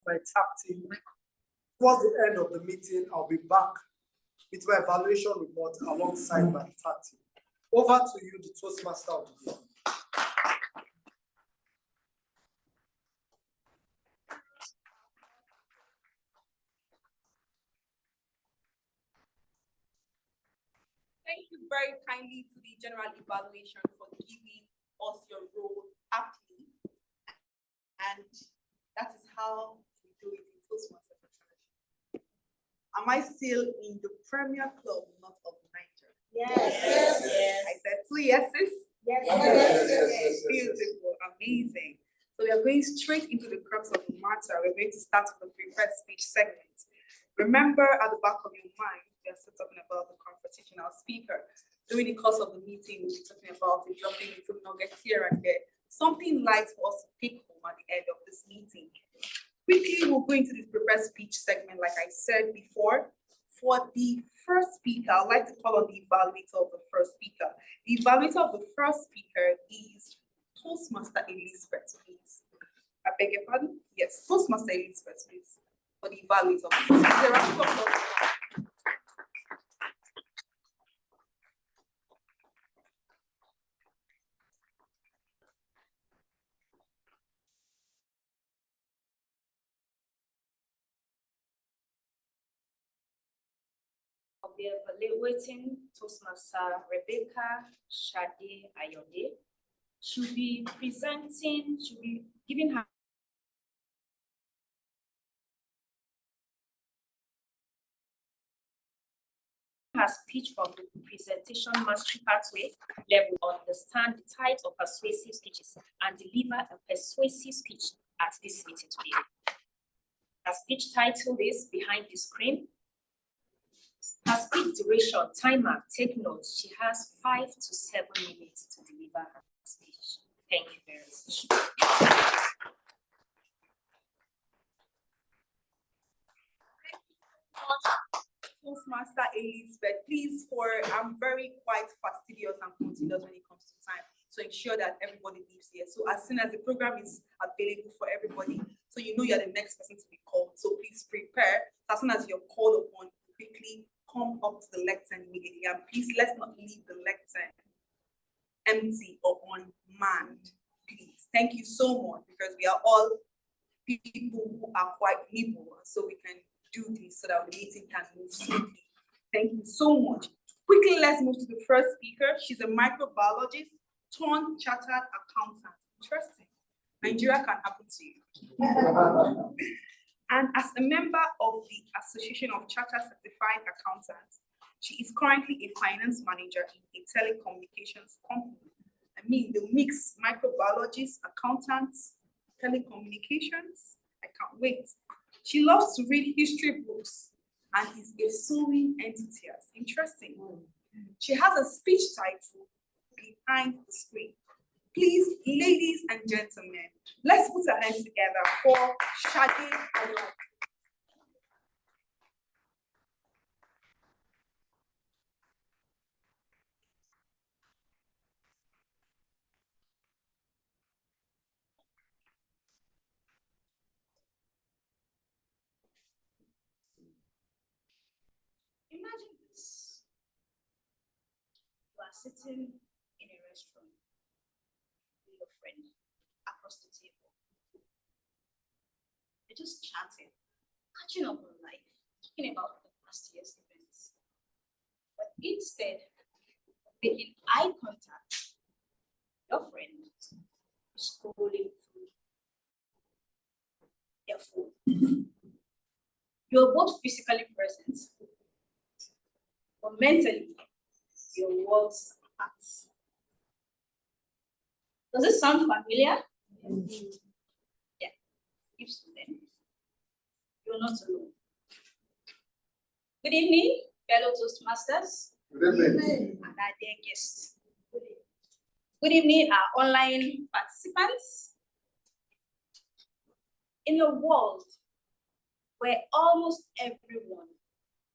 my tag team. Towards the end of the meeting, I'll be back with my evaluation report alongside my tag team. Over to you, the Toastmaster of the day. Thank you very kindly to the general evaluation for giving us your role aptly. And that is how we do it in Toastmasters International. Am I still in the Premier Club, not of Nigeria? Yes. Yes. I said 2 yeses? Yes. Yes. Beautiful, amazing. So we are going straight into the crux of the matter. We're going to start with the prepared speech segment. Remember, at the back of your mind, we are still talking about the conversational speaker. During the course of the meeting, we'll be talking about it, dropping little nuggets here and there. Something light for us to take home at the end of this meeting. Quickly, we'll go into this prepared speech segment, like I said before. For the first speaker, I'd like to call on the evaluator of the first speaker. The evaluator of the first speaker is Toastmaster Elizabeth, please. I beg your pardon? Yes, Toastmaster Elizabeth, please. For the evaluator of the first speaker. I'll be evaluating Toastmaster Rebecca Shade Ayode. She'll be giving her speech from the presentation mastery pathway level to understand the types of persuasive speeches and deliver a persuasive speech at this meeting today. Her speech title is Behind the Screen. Her speech duration, timer, take notes. She has 5 to 7 minutes to deliver her speech. Thank you very much. Toastmaster Elizabeth, please, I'm very quite fastidious and continuous when it comes to time, so ensure that everybody leaves here. So as soon as the program is available for everybody, so you know you're the next person to be called. So please prepare. As soon as you're called upon, quickly come up to the lectern immediately. And please, let's not leave the lectern empty or unmanned, please. Thank you so much, because we are all people who are quite nimble, so we can do this so that the meeting can move smoothly. Thank you so much. Quickly, let's move to the first speaker. She's a microbiologist turned chartered accountant. Interesting. Nigeria can happen to you. And as a member of the Association of Chartered Certified Accountants, she is currently a finance manager in a telecommunications company. I mean, the mix microbiologist, accountants, telecommunications. I can't wait. She loves to read history books and is a sewing enthusiast. Interesting. She has a speech title, Behind the Screen. Please, ladies and gentlemen, let's put our hands together for Shade Ayode. Imagine this. You are sitting in a restaurant with your friend across the table. You're just chatting, catching up on life, talking about the past year's events. But instead of making eye contact, your friend is scrolling through their phone. You're both physically present, but mentally, your worlds apart. Does it sound familiar? Yeah. If so, then you're not alone. Good evening, fellow Toastmasters. Good evening. And our dear guests. Good evening, our online participants. In a world where almost everyone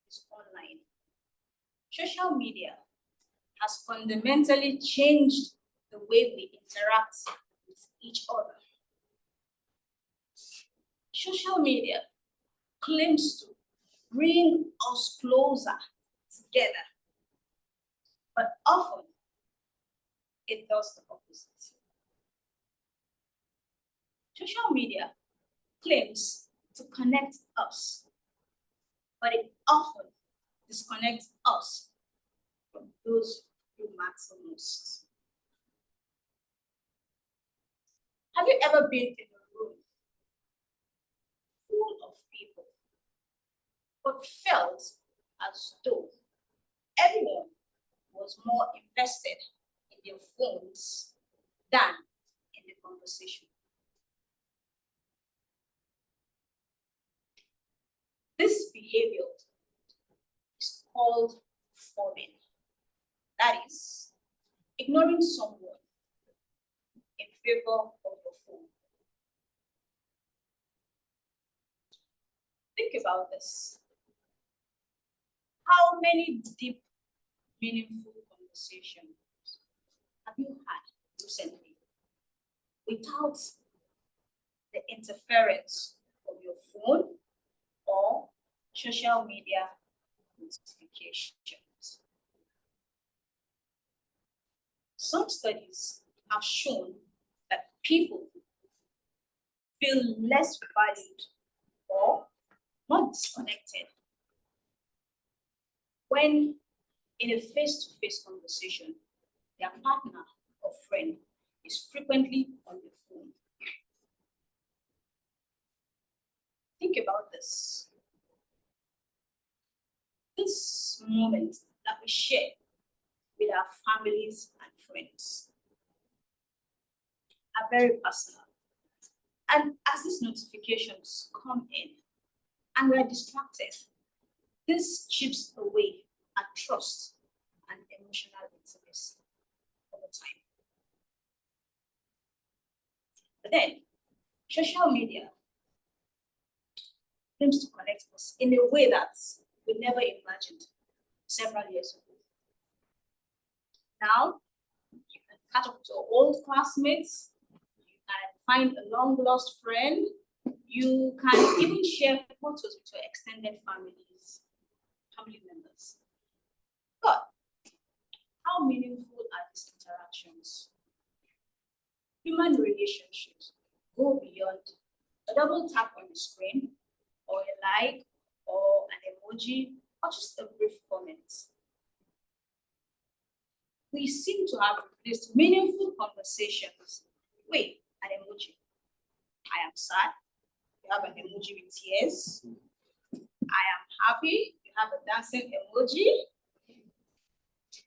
is online, social media has fundamentally changed the way we interact with each other. Social media claims to bring us closer together, but often it does the opposite. Social media claims to connect us, but it often disconnects us from those who matter most. Have you ever been in a room full of people, but felt as though everyone was more invested in their phones than in the conversation? This behavior is called phoning. That is, ignoring someone in favor of your phone. Think about this. How many deep, meaningful conversations have you had recently without the interference of your phone or social media notifications? Some studies have shown that people feel less valued or more disconnected when in a face-to-face conversation, their partner or friend is frequently on the phone. Think about this. This moment that we share with our families and friends are very personal. And as these notifications come in and we're distracted, this chips away at trust and emotional intimacy over time. But then, social media aims to connect us in a way that we never imagined several years ago. Now, you can catch up to old classmates, you can find a long lost friend, you can even share photos with your extended family members. But how meaningful are these interactions? Human relationships go beyond a double tap on the screen, or a like, or an emoji, or just a brief comment. We seem to have replaced meaningful conversations with an emoji. I am sad. You have an emoji with tears. I am happy. You have a dancing emoji.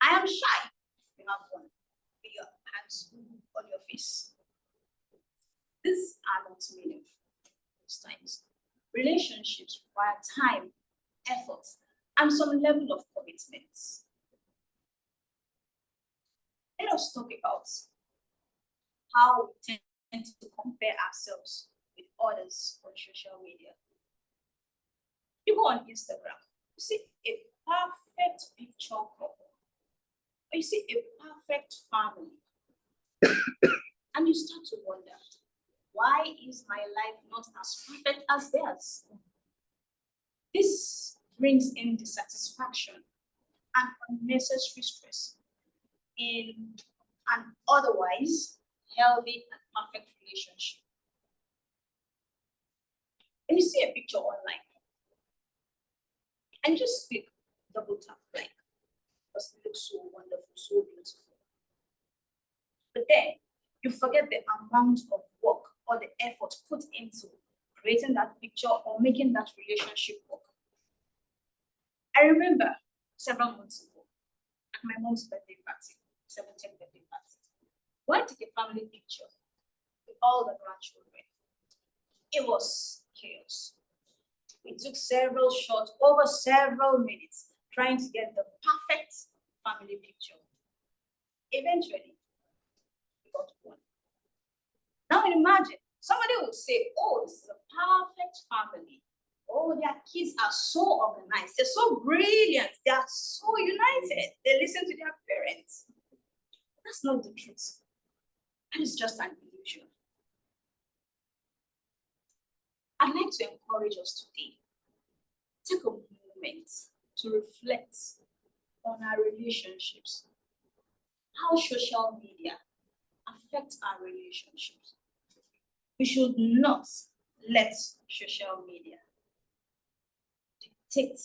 I am shy. You have one with your hands on your face. These are not meaningful most times. Relationships require time, effort, and some level of commitment. Let us talk about how we tend to compare ourselves with others on social media. You go on Instagram, you see a perfect picture couple, or you see a perfect family, and you start to wonder, why is my life not as perfect as theirs? This brings in dissatisfaction and unnecessary stress in an otherwise healthy and perfect relationship. And you see a picture online, and just click double tap like, because it looks so wonderful, so beautiful. But then you forget the amount of work or the effort put into creating that picture or making that relationship work. I remember several months ago at my mom's birthday party, 17th birthday party, we took a family picture with all the grandchildren. It was chaos. We took several shots over several minutes trying to get the perfect family picture. Eventually, we got one. Now imagine, somebody would say, oh, this is a perfect family. Oh, their kids are so organized. They're so brilliant. They are so united. They listen to their parents. That's not the truth. That is just an illusion. I'd like to encourage us today. Take a moment to reflect on our relationships. How social media affects our relationships. We should not let social media dictate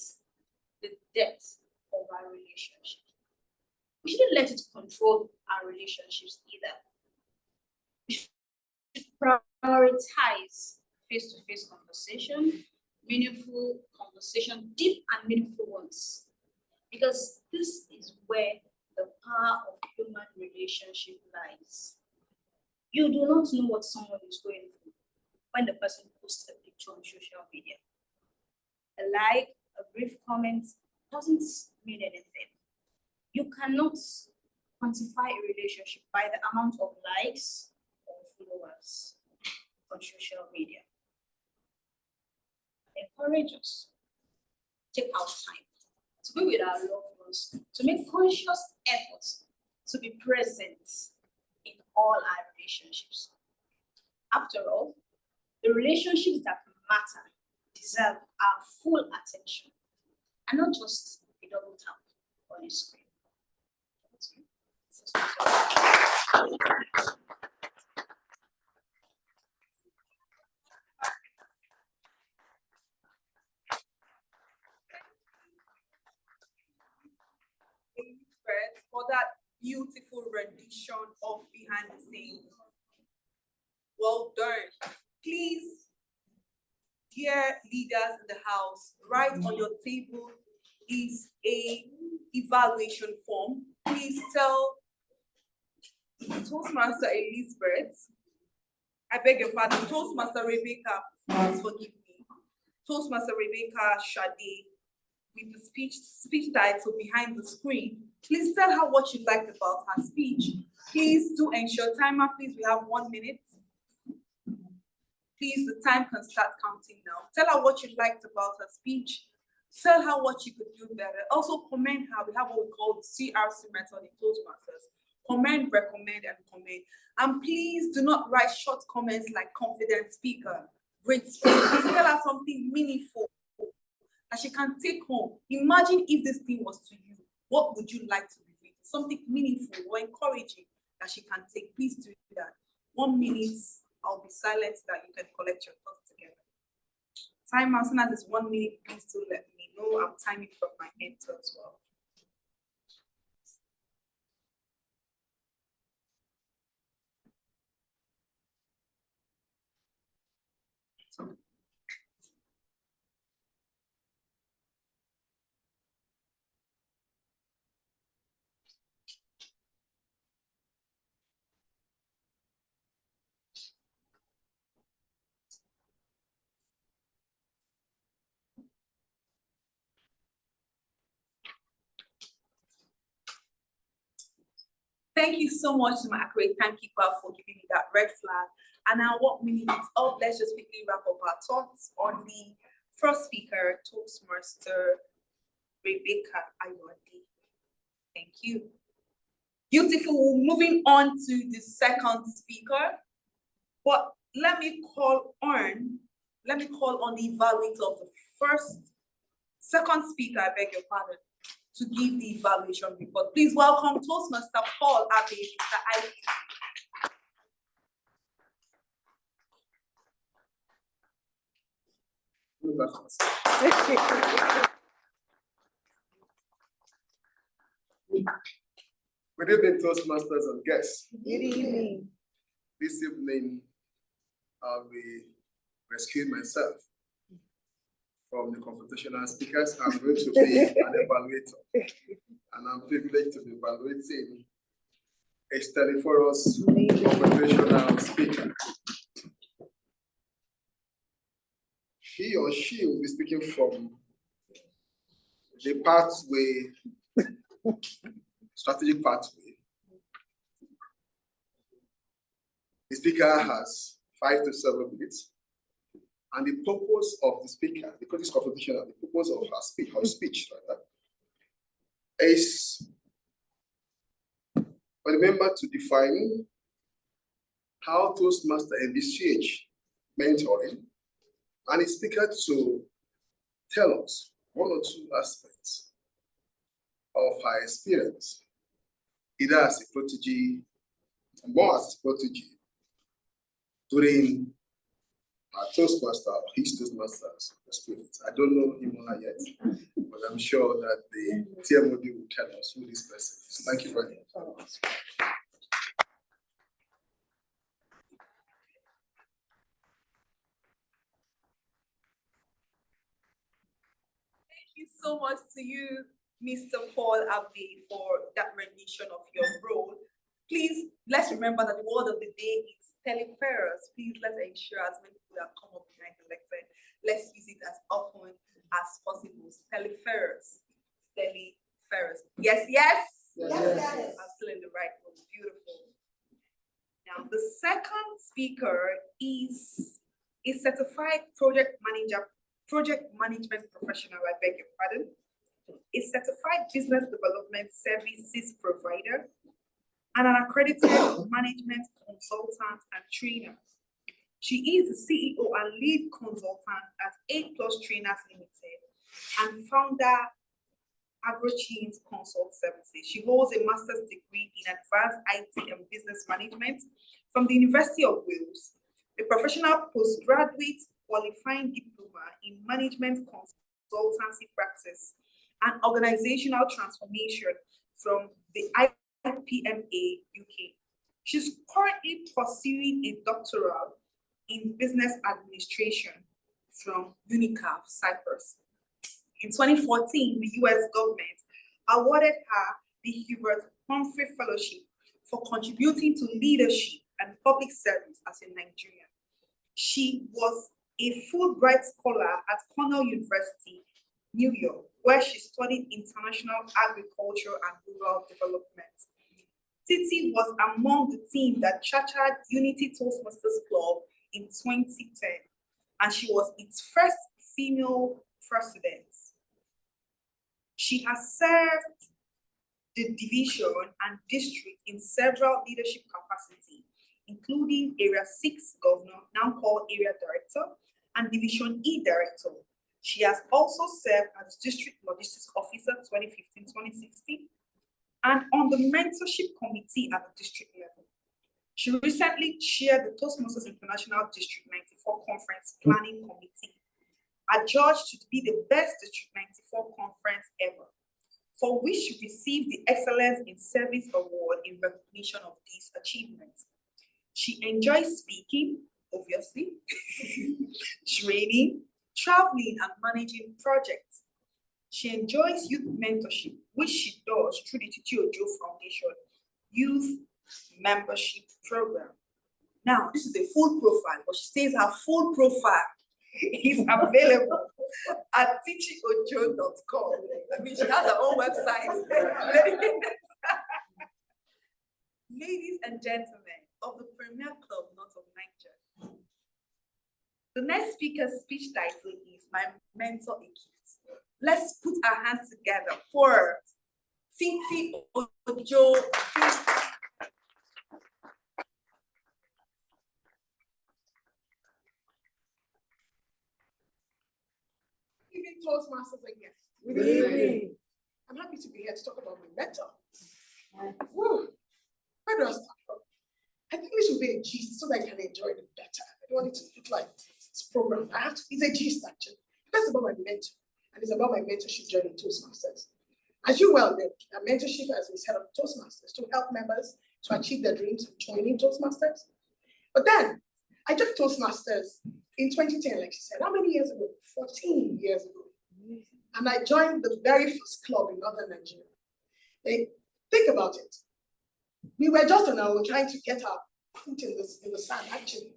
the depth of our relationships. We shouldn't let it control our relationships either. We should prioritize face-to-face conversation, meaningful conversation, deep and meaningful ones. Because this is where the power of human relationship lies. You do not know what someone is going through when the person posts a picture on social media. A like, a brief comment doesn't mean anything. You cannot quantify a relationship by the amount of likes or followers on social media. Encourage us. Take our time to be with our loved ones, to make conscious efforts to be present in all our relationships. After all, the relationships that matter deserve our full attention and not just a double tap on a screen. For that beautiful rendition of Behind the Scenes. Well done. Please, dear leaders in the house, right on your table is a evaluation form. Please tell Toastmaster Elizabeth, I beg your pardon, Toastmaster Rebecca, please forgive me. Toastmaster Rebecca Shade, with the speech title Behind the Screen. Please tell her what you liked about her speech. Please do ensure timer, please, we have 1 minute. Please, the time can start counting now. Tell her what you liked about her speech. Tell her what you could do better. Also commend her. We have what we call the CRC method in Toastmasters. Commend, recommend, and comment. And please do not write short comments like confident speaker, great speaker. Please tell her something meaningful that she can take home. Imagine if this thing was to you. What would you like to be written? Something meaningful or encouraging that she can take. Please do that. 1 minute, I'll be silent so that you can collect your thoughts together. Time as soon as it's 1 minute, please do let me know. I'm timing from my end too as well. Thank you so much to my accurate timekeeper for giving me that red flag. And now, what minute is up? Let's just quickly wrap up our thoughts on the first speaker, Toastmaster Rebecca Ayodi. Thank you. Beautiful. Moving on to the second speaker. But let me call on the evaluator of the second speaker, I beg your pardon, to give the evaluation report. Please welcome Toastmaster Paul Abe, Mr. Ivy. Good evening, Toastmasters and guests. Good evening. This evening, I'll be rescuing myself from the confrontational speakers. I'm going to be an evaluator, and I'm privileged to be evaluating a stelliferous confrontational speaker. He or she will be speaking from the pathway, strategic pathway. The speaker has 5 to 7 minutes. And the purpose of the speaker, because it's confrontational, the purpose of her speech rather, is for the member to define how Toastmaster envisage mentoring and a speaker to tell us one or two aspects of her experience, either as a protege, or more as a protege, during our Toastmaster or his Toastmasters experience. I don't know him or her yet, but I'm sure that the TMOD will tell us who this person is. Thank you very much. Thank you so much to you, Mr. Paul Abdi, for that rendition of your role. Please, let's remember that the word of the day is teleferous. Please, let's ensure as many people that come up behind the lecture, let's use it as often as possible. Teleferous. Teleferous. Yes, yes? Yes. I'm still in the right room. Beautiful. Now, the second speaker is a certified project management professional, I beg your pardon, a certified business development services provider, and an accredited management consultant and trainer. She is the CEO and lead consultant at A+ Trainers Limited and founder AgroChains Consult Services. She holds a master's degree in advanced IT and business management from the University of Wales, a professional postgraduate qualifying diploma in management consultancy practice and organizational transformation from the IPMA UK. She's currently pursuing a doctoral in business administration from UNICAF, Cyprus. In 2014, the US government awarded her the Hubert Humphrey Fellowship for contributing to leadership and public service as a Nigerian. She was a Fulbright scholar at Cornell University, New York, where she studied international agriculture and rural development. Titi was among the team that chartered Unity Toastmasters Club in 2010, and she was its first female president. She has served the division and district in several leadership capacities, including Area 6 Governor, now called Area Director, and Division E Director. She has also served as District Logistics Officer 2015-2016 and on the Mentorship Committee at the district level. She recently chaired the Toastmasters International District 94 Conference Planning Committee, adjudged to be the best District 94 conference ever, for which she received the Excellence in Service Award in recognition of these achievements. She enjoys speaking, obviously, training, traveling, and managing projects. She enjoys youth mentorship, which she does through the Titi Ojo Foundation Youth Membership Program. Now, this is a full profile, but she says her full profile is available at titiojo.com. I mean, she has her own website. Ladies and gentlemen of the Premier Club North of Nigeria, the next speaker's speech title is My Mentor Equipped. Let's put our hands together for Titi Ojo. Good evening, Toastmasters again. Good evening. I'm happy to be here to talk about my mentor. Woo. Where do I start from? I think this should be a gist so that I can enjoy it better. I don't want it to look like it's programmed. It's a gist actually. That's about my mentor, and it's about my mentorship journey in Toastmasters. As you well know, a mentorship as we set up Toastmasters to help members to achieve their dreams of joining Toastmasters. But then I joined Toastmasters in 2010, like she said. How many years ago? 14 years ago. And I joined the very first club in Northern Nigeria. Think about it. We were just on our own trying to get our foot in the sand, actually.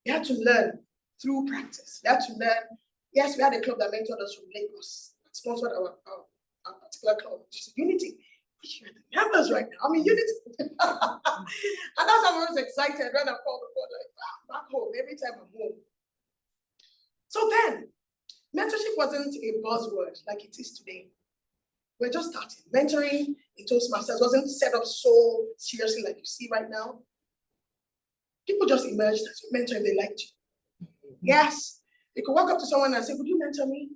We had to learn through practice. We had to learn. Yes, we had a club that mentored us from Lagos, that sponsored our particular club, which is Unity. You're the members right now. I mean, Unity. And that's why I was excited when I called the board, like, wow, back home, every time I'm home. So then, mentorship wasn't a buzzword like it is today. We're just starting. Mentoring in Toastmasters wasn't set up so seriously like you see right now. People just emerged as your mentor if they liked you. Yes, You could walk up to someone and say, would you mentor me?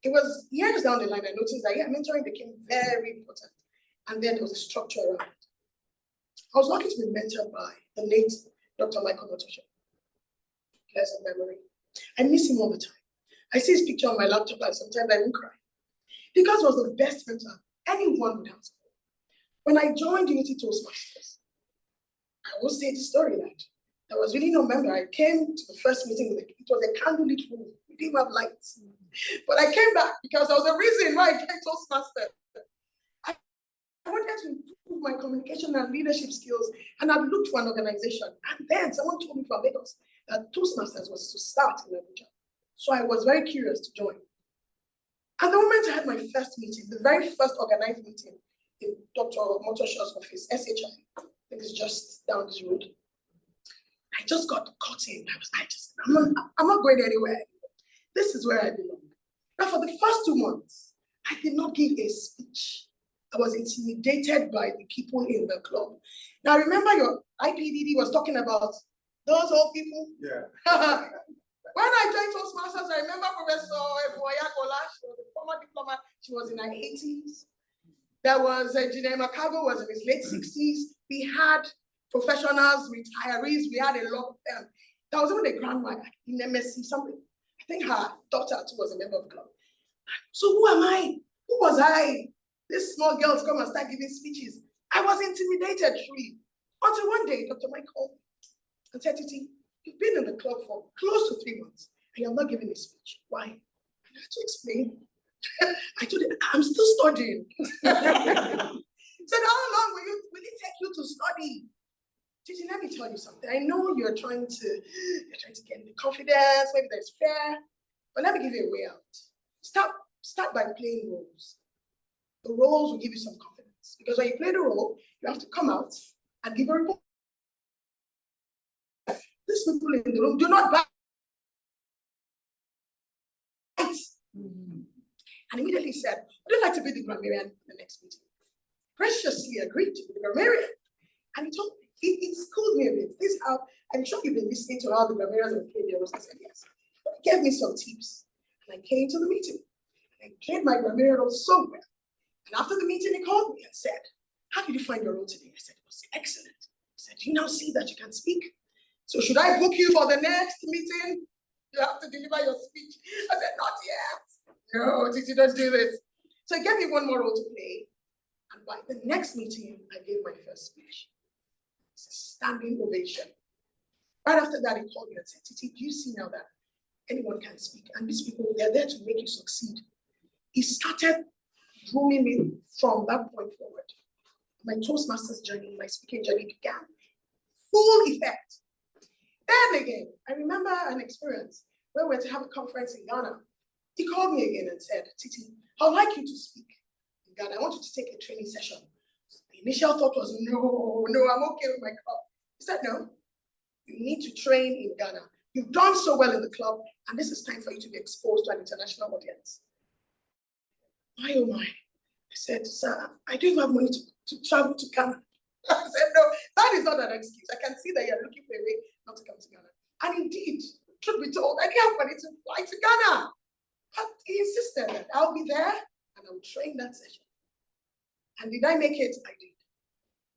It was years down the line, I noticed that, yeah, mentoring became very important. And then there was a structure around it. I was lucky to be mentored by the late Dr. Michael Motosha. Pleasant memory. I miss him all the time. I see his picture on my laptop and sometimes I will cry. Because he was the best mentor anyone would have to. When I joined Unity Toastmasters, I will say the story that there was really no member. I came to the first meeting with it was a candlelit room. We didn't have lights. But I came back because there was a reason why I joined Toastmasters. I wanted to improve my communication and leadership skills, and I looked for an organization. And then someone told me from Lagos that Toastmasters was to start in Abuja. So I was very curious to join. And the moment I had my first meeting, the very first organized meeting in Dr. Motosha's office, SHI, I think it's just down this road, I just got caught in. I'm not going anywhere. This is where I belong. Now, for the first 2 months, I did not give a speech. I was intimidated by the people in the club. Now, remember your IPDD was talking about those old people? Yeah. When I joined Toastmasters, I remember Professor Eboya Kola, she was a former diplomat. She was in her 80s. There was Engineer Makago, was in his late 60s. We had professionals, retirees, we had a lot of them. There was even a grandma in MSc, something. I think her daughter too was a member of the club. So who am I? Who was I? These small girls come and start giving speeches. I was intimidated, truly. Until one day, Dr. Mike called me and said, Titi, you've been in the club for close to 3 months and you're not giving a speech. Why? And I had to explain. I told him, I'm still studying. He said, how long will it take you to study? Titi, let me tell you something. I know you're trying to get the confidence, maybe there's fear, but let me give you a way out. Start by playing roles. The roles will give you some confidence. Because when you play the role, you have to come out and give a report. These people in the room do not bite. And immediately said, would you like to be the grammarian in the next meeting? Graciously agreed to be the grammarian. And he told me, he schooled me a bit. This is how, I'm sure you've been listening to how the grammarians have played their roles. I said, yes. He gave me some tips. And I came to the meeting. I played my grammarian role so well. And after the meeting, he called me and said, how did you find your role today? I said, it was excellent. He said, do you now see that you can speak? So should I book you for the next meeting? You have to deliver your speech. I said, not yet. No, Titi, don't do this. So he gave me one more role to play. And by the next meeting, I gave my first speech. It's a standing ovation. Right after that, he called me and said, Titi, do you see now that anyone can speak? And these people, they're there to make you succeed. He started grooming me from that point forward. My Toastmasters journey, my speaking journey began. Full effect. Then again, I remember an experience where we were to have a conference in Ghana. He called me again and said, Titi, I'd like you to speak in Ghana. I want you to take a training session. The initial thought was, no, I'm okay with my club. He said, no, you need to train in Ghana. You've done so well in the club, and this is time for you to be exposed to an international audience. My, oh my. I said, sir, I don't have money to travel to Ghana. I said, no, that is not an excuse. I can see that you're looking for a way not to come to Ghana. And indeed, truth be told, I didn't have money to fly to Ghana. But he insisted that I'll be there and I will train that session. And did I make it? I did.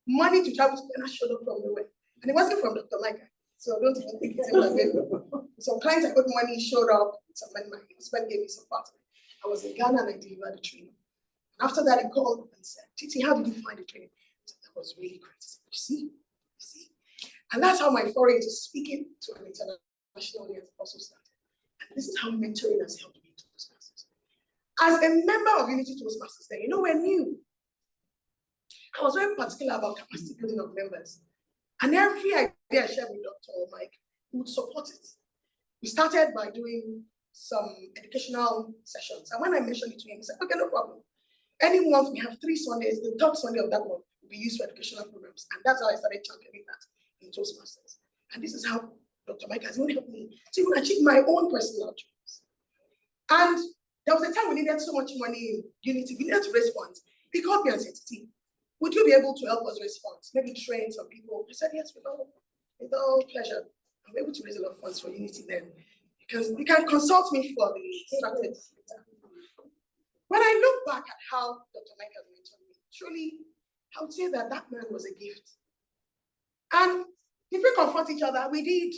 Money to travel to Ghana showed up from nowhere. And it wasn't from Dr. Micah. So don't even think it's available. Some clients I got money showed up. Some money my husband gave me some part of it. I was in Ghana and I delivered the training. And after that, he called and said, Titi, how did you find the training? I said, that was really great. He said, you see. And that's how my foray into speaking to an international audience also started. And this is how mentoring has helped me to Toastmasters. As a member of Unity Toastmasters, then, we're new. I was very particular about capacity building of members. And every idea I shared with Dr. Mike, he would support it. We started by doing some educational sessions. And when I mentioned it to him, he said, okay, no problem. Any month we have 3 Sundays, the third Sunday of that month will be used for educational programs. And that's how I started championing that in Toastmasters. And this is how Dr. Mike has even helped me to even achieve my own personal dreams. And there was a time we needed so much money in Unity, we needed to raise funds. He called me and said, Titi, would you be able to help us raise funds? Maybe train some people? I said, yes, with all pleasure. I'm able to raise a lot of funds for Unity then. You You can consult me for the strategy later. When I look back at how Dr. Mike has mentioned me, truly, I would say that that man was a gift. And did we confront each other? We did.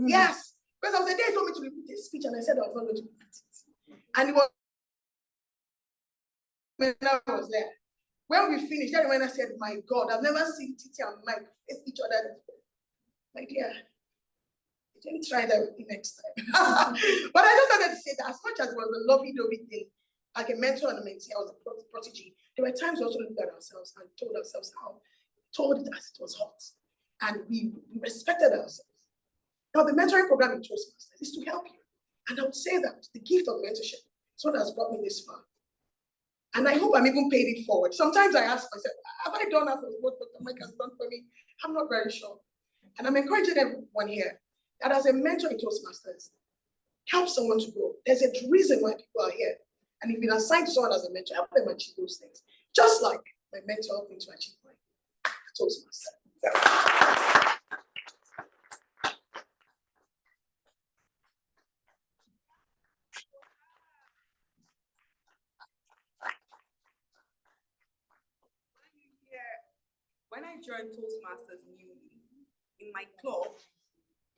Yes. Because there was a day he told me to repeat his speech, and I said I was not going to repeat it. And it was when I was there. When we finished, then when I said, my God, I've never seen Titi and Mike face each other. My dear, let me try that with you next time. But I just wanted to say that as much as it was a lovey-dovey thing, like a mentor and a mentee, I was a prodigy. There were times we also looked at ourselves and told ourselves how, told it as it was hot. And we respected ourselves. Now, the mentoring program in Toastmasters is to help you. And I would say that the gift of mentorship is what has brought me this far. And I hope I'm even paid it forward. Sometimes I ask myself, have I done enough of what Dr. Mike has done for me? I'm not very sure. And I'm encouraging everyone here that as a mentor in Toastmasters, help someone to grow. There's a reason why people are here. And if you've been assigned to someone as a mentor, help them achieve those things. Just like my mentor helped me to achieve my Toastmaster. When I joined Toastmasters newly, in my club,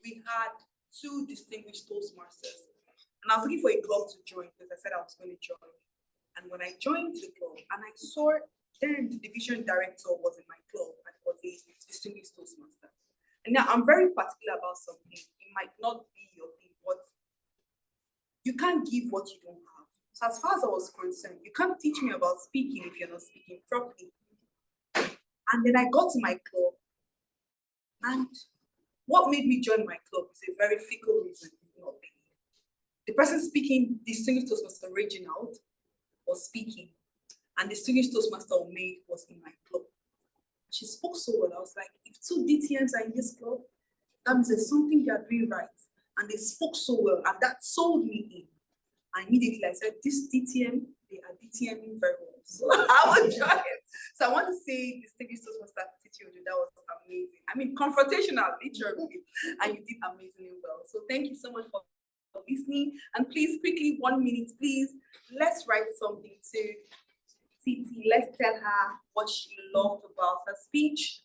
we had 2 distinguished Toastmasters. And I was looking for a club to join because I said I was going to join. And when I joined the club, and I saw then the division director was in my club and was a distinguished Toastmaster. And now I'm very particular about something. It might not be your thing, but you can't give what you don't have. So as far as I was concerned, you can't teach me about speaking if you're not speaking properly. And then I got to my club, and what made me join my club is a very fickle reason. The person speaking, distinguished Toastmaster Reginald, was speaking, and distinguished Toastmaster Omaid was in my club. She spoke so well. I was like, if 2 DTMs are in this club, that means there's something they are doing right. And they spoke so well, and that sold me in. And immediately I said, this DTM, they are DTMing very well. So I would join. So I want to say, distinguished Toastmaster Titi, that was amazing. I mean, confrontational, literally, and you did amazingly well. So thank you so much for listening. And please, quickly, 1 minute, please. Let's write something to Titi. Let's tell her what she loved about her speech.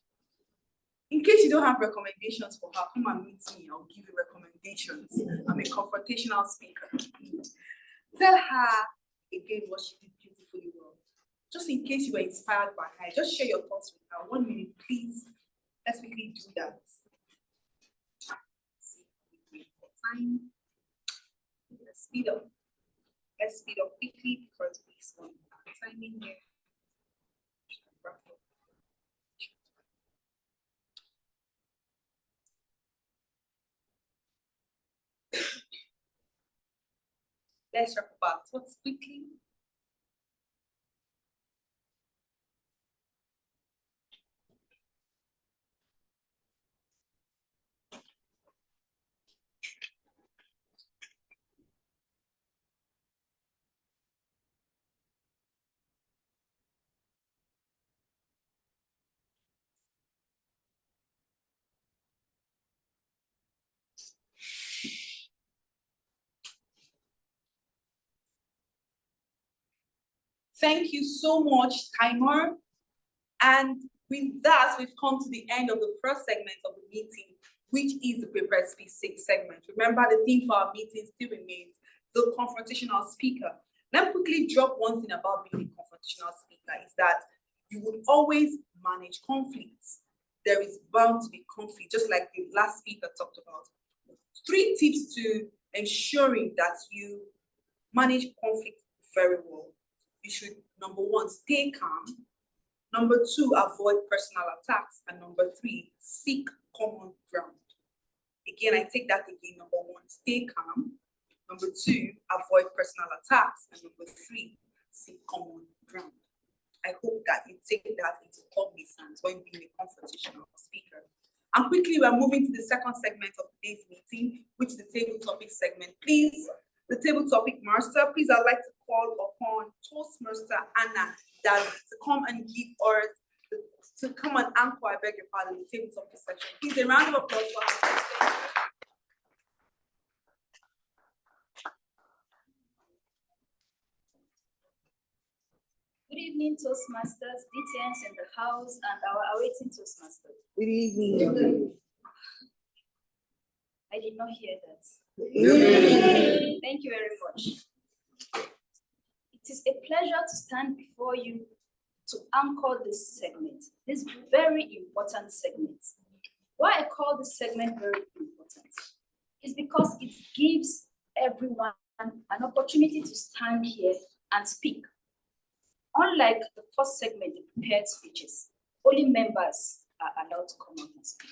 In case you don't have recommendations for her, come and meet me. I'll give you recommendations. I'm a confrontational speaker. Tell her again what she did beautifully well. Just in case you were inspired by her, just share your thoughts with her. 1 minute, please. Let's quickly do that. Time. Let's speed up. Let's speed up quickly because we spent our time in here. Let's wrap up our thoughts quickly. Thank you so much, Timer. And with that, we've come to the end of the first segment of the meeting, which is the prepared speech segment. Remember, the theme for our meeting still remains the confrontational speaker. Let me quickly drop one thing about being a confrontational speaker is that you would always manage conflicts. There is bound to be conflict, just like the last speaker talked about. 3 tips to ensuring that you manage conflict very well. You should, number 1, stay calm. Number 2, avoid personal attacks. And number 3, seek common ground. Again, I take that again. Number 1, stay calm. Number 2, avoid personal attacks. And number 3, seek common ground. I hope that you take that into cognizance when being a confrontational speaker. And quickly, we're moving to the second segment of today's meeting, which is the table topic segment. Please, the table topic master, please, I'd like to call upon Toastmaster Anna that to come and give us, to come and anchor, I beg your pardon, the table topic section. Please, a round of applause for her. Good evening, Toastmasters, DTMs in the house, and our awaiting Toastmasters. Good evening. I did not hear that. Thank you very much. It is a pleasure to stand before you to anchor this segment, this very important segment. Why I call this segment very important is because it gives everyone an opportunity to stand here and speak. Unlike the first segment, the prepared speeches, only members are allowed to come out and speak.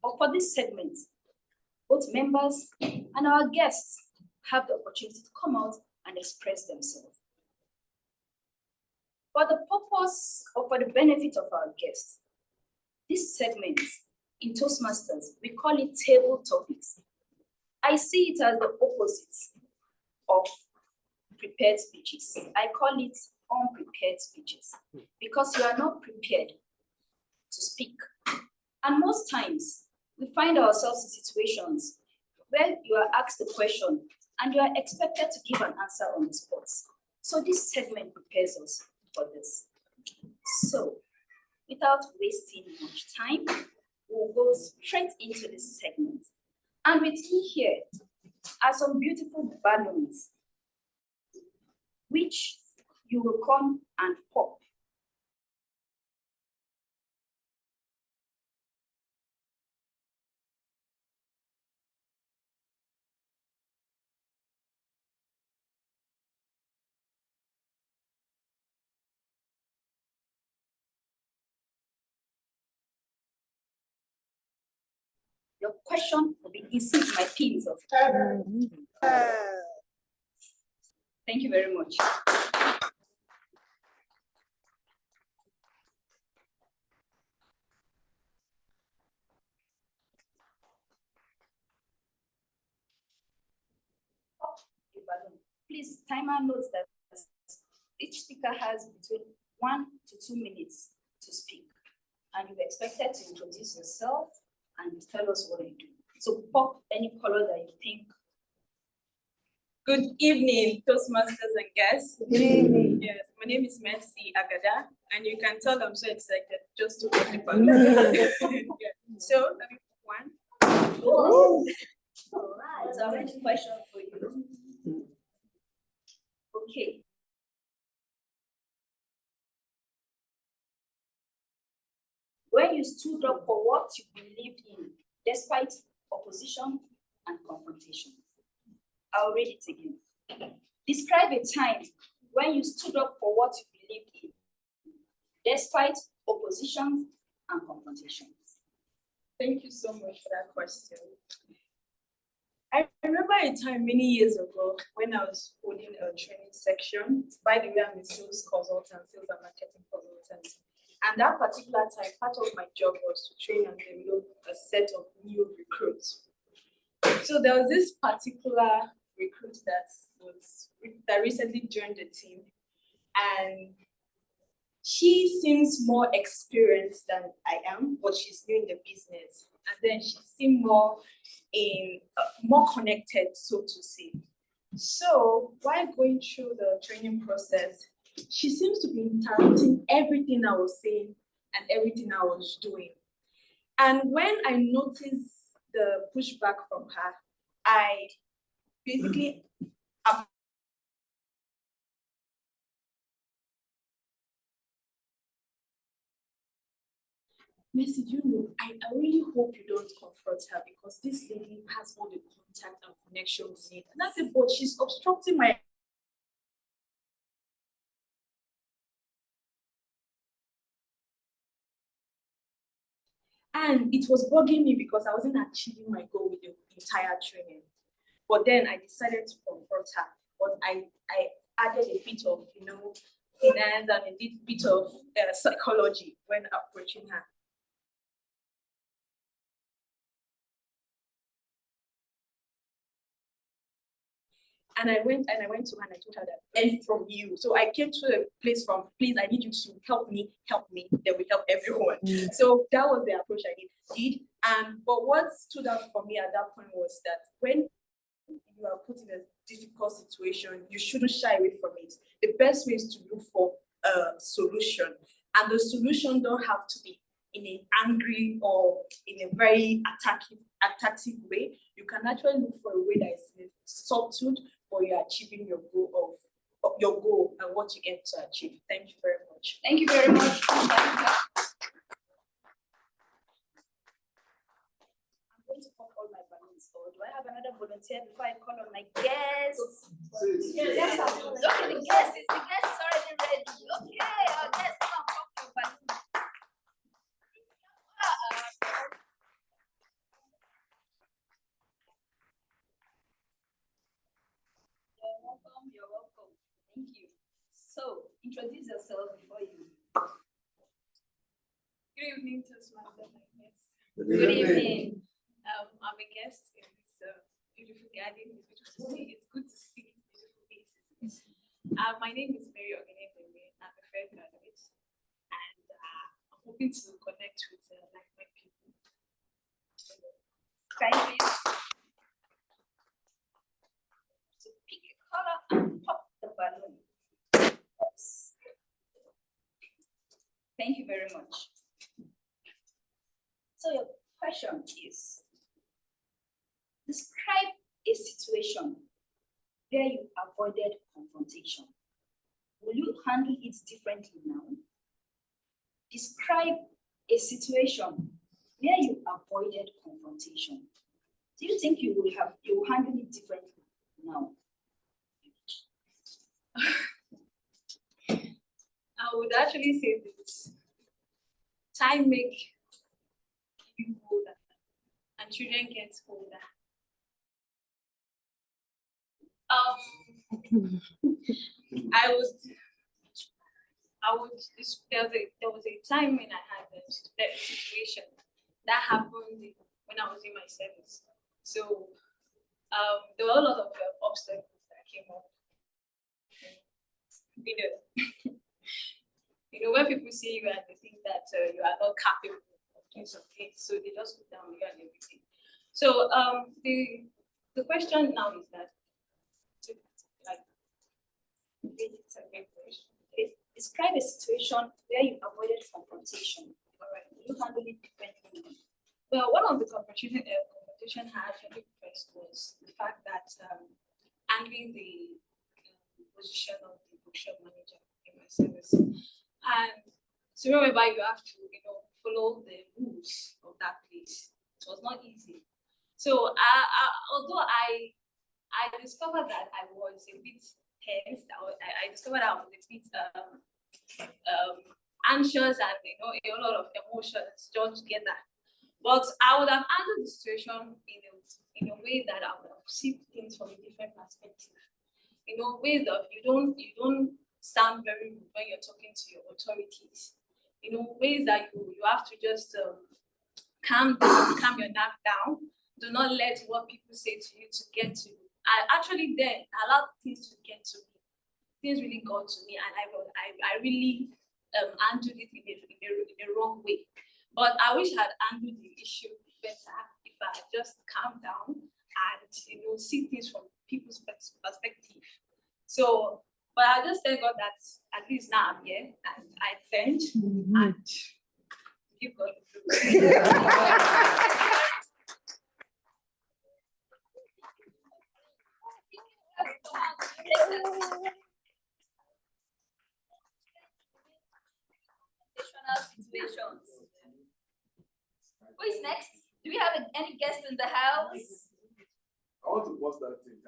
But for this segment, both members and our guests have the opportunity to come out and express themselves. For the purpose or for the benefit of our guests, this segment in Toastmasters, we call it table topics. I see it as the opposite of prepared speeches. I call it unprepared speeches because you are not prepared to speak. And most times, we find ourselves in situations where you are asked a question and you are expected to give an answer on the spot. So this segment prepares us for this. So, without wasting much time, we'll go straight into this segment. And with me here are some beautiful balloons, which you will come and pop. Your question will be inside my pins of. Thank you very much. Please, timer notes that each speaker has between 1 to 2 minutes to speak. And you're expected to introduce yourself and tell us what you do. So pop any color that you think. Good evening, Toastmasters and guests. Good evening. Yes, my name is Mercy Agada, and you can tell I'm so excited just to put the balloon. Yeah. So, let me put one. All right, so I have a question for you. Okay. When you stood up for what you believed in, despite opposition and confrontation. I'll read it again. Describe a time when you stood up for what you believed in, despite opposition and confrontations. Thank you so much for that question. I remember a time many years ago when I was holding a training section. By the way, I'm a sales consultant, sales and marketing consultant. And that particular time, part of my job was to train and develop a set of new recruits. So there was this particular recruit that recently joined the team, and she seems more experienced than I am, but she's new in the business. And then she seemed more connected, so to say. So while going through the training process, she seems to be interrupting everything I was saying and everything I was doing. And when I noticed the pushback from her, I basically Mercy, I really hope you don't confront her because this lady has all the contact and connection we need. And I said, but she's obstructing my. And it was bugging me because I wasn't achieving my goal with the entire training. But then I decided to confront her. But I added a bit of, finance and a bit of psychology when approaching her. And I went to her and I told her that, and from you. So I came to a place from, please, I need you to help me, then we help everyone. So that was the approach I did. But what stood out for me at that point was that when you are put in a difficult situation, you shouldn't shy away from it. The best way is to look for solution. And the solution don't have to be in an angry or in a very attacking way. You can actually look for a way that is subtle, but you're achieving your goal and what you aim to achieve. Thank you very much. Thank you very much. I'm going to pop all my balloons. Or do I have another volunteer before I call on my guests? Yes. Okay, the guest is already ready. Okay, our guest, come on, pop your balloons. You're welcome. Thank you. So, introduce yourself before you. Good evening, Toastmaster. Good evening. I'm a guest in this beautiful garden. It's beautiful to see. It's good to see beautiful faces. My name is Mary Ogenebeme. I'm a fair graduate, and I'm hoping to connect with like-minded people. Can you please so pick a color and pop the balloon? Thank you very much. So your question is, describe a situation where you avoided confrontation. Will you handle it differently now? Describe a situation where you avoided confrontation. Do you think you will handle it differently now? I would actually say this: time make you older, and children get older. There was a time when I had that situation that happened when I was in my service. So there were a lot of obstacles that came up. When people see you and they think that you are not capable of doing something, so they just put down you and everything. So the question now is that, it's a great question. Describe a situation where you avoided confrontation. All right, will you handle it differently? Well, one of the confrontation I actually faced was the fact that handling the position of the bookshop manager in my service. And so remember, you have to, follow the rules of that place. It was not easy. So although I discovered that I was a bit tense, I discovered I was a bit anxious and a lot of emotions joined together. But I would have handled the situation in a way that I would have seen things from a different perspective. Ways of you don't sound very rude when you're talking to your authorities. Ways that you have to just calm your nerve down. Do not let what people say to you to get to you. I actually then allowed things to get to me. Things really got to me, and I really handled it in a wrong way. But I wish I had handled the issue better if I had just calmed down and see things from people's perspective. So, but I just thank God that at least now I'm here and I thank and give God the glory. Situations. Who is next? Do we have any guests in the house? I want to bust that thing.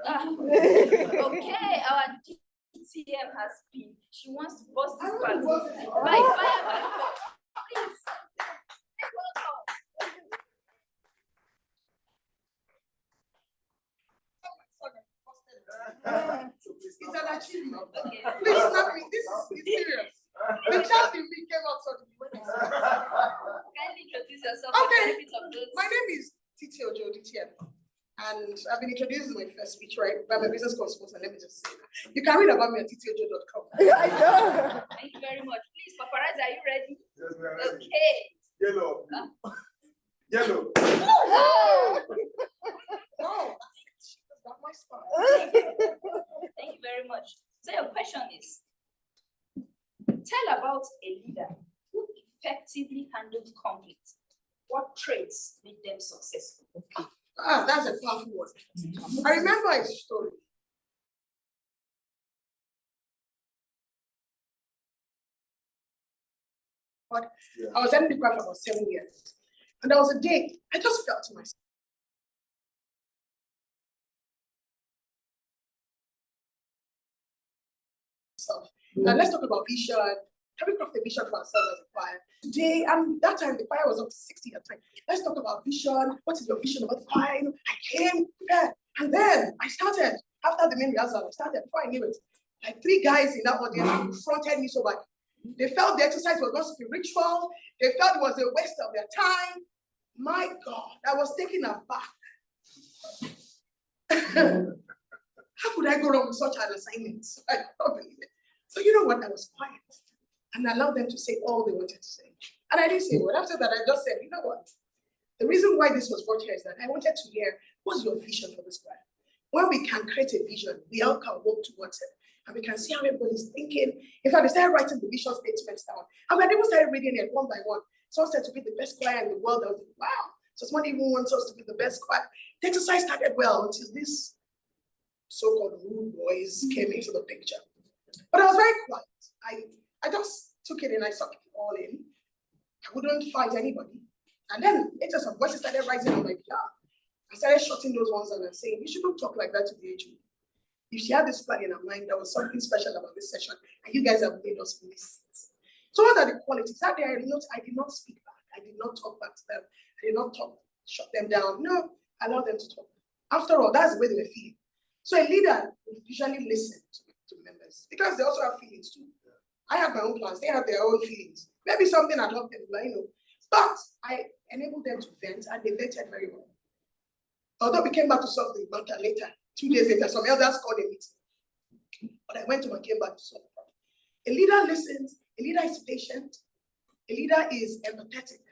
Okay, our TM has been. She wants to bust this balloon by fire by force. Please. It's an achievement. Okay. Please stop me. This is serious. The child in me came out suddenly when I said this. Kindly introduce yourself. Okay. Of My name is Titi Ojo DTM, and I've been introduced in my first speech, right? By my business consultant. Let me just say that. You can read about me at titiojo.com. I know. Thank you very much. Please, paparazzi, are you ready? Yes, we are ready. Okay. Yellow. Yellow. No, that's not my spot. Thank you very much. So your question is, tell about a leader who effectively handled conflict. What traits made them successful? Ah, that's a powerful one. I remember a story. But I was in the choir for about 7 years. And there was a day, I just felt to myself. Now let's talk about vision. Can we craft a vision for ourselves as a choir? Today, that time the choir was up to 60 at the time. Let's talk about vision. What is your vision about the choir? I came prepared. And then I started, after the main rehearsal, before I knew it, like 3 guys in that audience fronted me so bad. They felt the exercise was not spiritual. They felt it was a waste of their time. My God, I was taken aback. How could I go wrong with such an assignment? I don't believe it. So you know what? I was quiet and allowed them to say all they wanted to say. And I didn't say what. After that, I just said, you know what? The reason why this was brought here is that I wanted to hear, what's your vision for this choir? When we can create a vision, we all can work towards it. And we can see how everybody's thinking. In fact, they started writing the vision statements down. And when people started reading it one by one, someone said to be the best choir in the world. I was like, wow. So someone even wants us to be the best choir. The exercise started well until this so-called rude boys came into the picture. But I was very quiet. I just took it in, I sucked it all in. I wouldn't fight anybody. And then later some voices started rising on my behalf. I started shutting those ones down and saying, you shouldn't talk like that to the HOD. If she had this plan in her mind, there was something special about this session, and you guys have made us miss it. So what are the qualities? That day I did not speak back. I did not talk back to them. I did not shut them down. No, allow them to talk. After all, that's the way they were feeling. So a leader will usually listen to members because they also have feelings too. I have my own plans. They have their own feelings. Maybe something I love them, but I enabled them to vent, and they vented very well. Although we came back to solve the matter later, 2 days later, some elders called a meeting. But I went to and came back to solve the problem. A leader listens, a leader is patient, a leader is empathetic.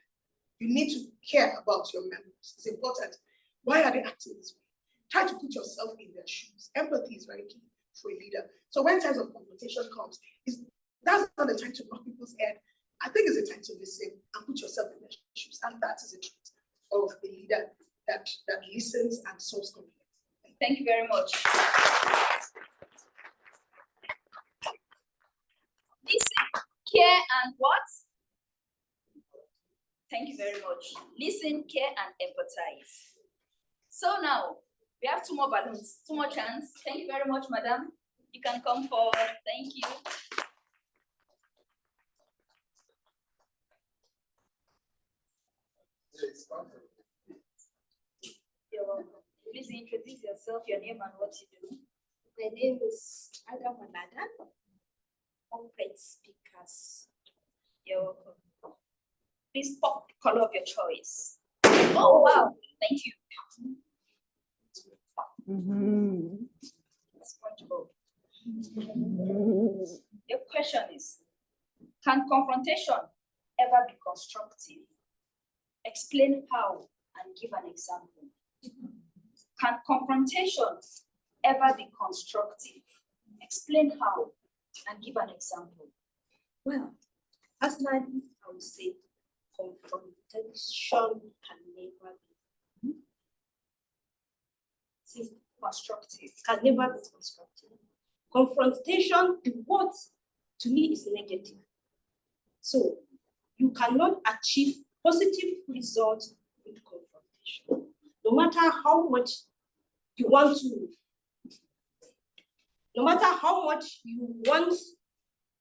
You need to care about your members. It's important. Why are they acting this way? Try to put yourself in their shoes. Empathy is very key for a leader. So when times of confrontation comes, that's not the time to knock people's head. I think it's a time to listen and put yourself in their shoes. And that is a trait of a leader that listens and solves conflict. Thank you very much. Listen, care, and what? Thank you very much. Listen, care, and empathize. So now, we have 2 more balloons, 2 more chants. Thank you very much, madam. You can come forward. Thank you. You're welcome. Please introduce yourself, your name, and what you do. My name is Adam Alada, corporate speakers. You're welcome. Please pop the color of your choice. Oh, wow. Thank you. SpongeBob. Your question is, can confrontation ever be constructive? Explain how and give an example. Can confrontation ever be constructive? Explain how and give an example. Well, personally, I would say confrontation can never be Constructive. can never be constructive. Confrontation, the word to me is negative. So you cannot achieve positive results with confrontation. No matter how much you want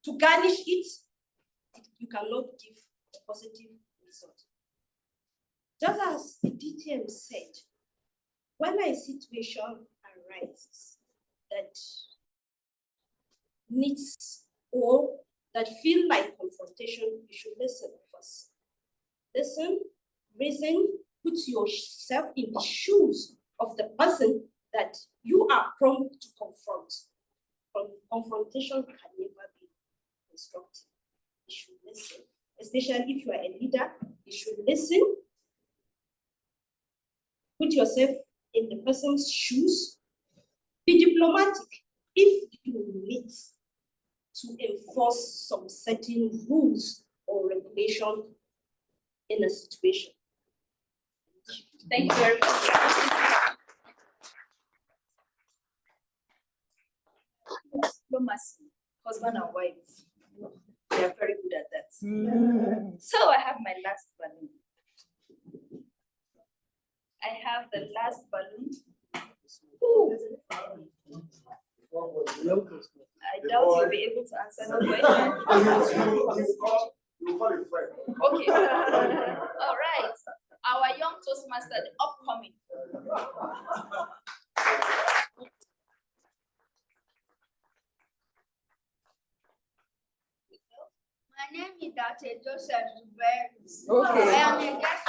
to garnish it, you cannot give a positive result. Just as the DTM said, when a situation arises that needs or that feel like confrontation, you should listen first. Listen, reason, put yourself in the shoes of the person that you are prone to confront. Confrontation can never be constructive. You should listen, especially if you are a leader. You should listen, put yourself in the person's shoes, be diplomatic. If you need to enforce some certain rules or regulation in a situation. Thank you very much. Diplomacy, husband and wife. They are very good at that. So I have my last balloon. I have the last balloon. Ooh. I doubt you'll be able to answer the question. Okay. All right. Our young Toastmaster, the upcoming. My name is Dr. Joseph Zubair. Okay. I am a guest.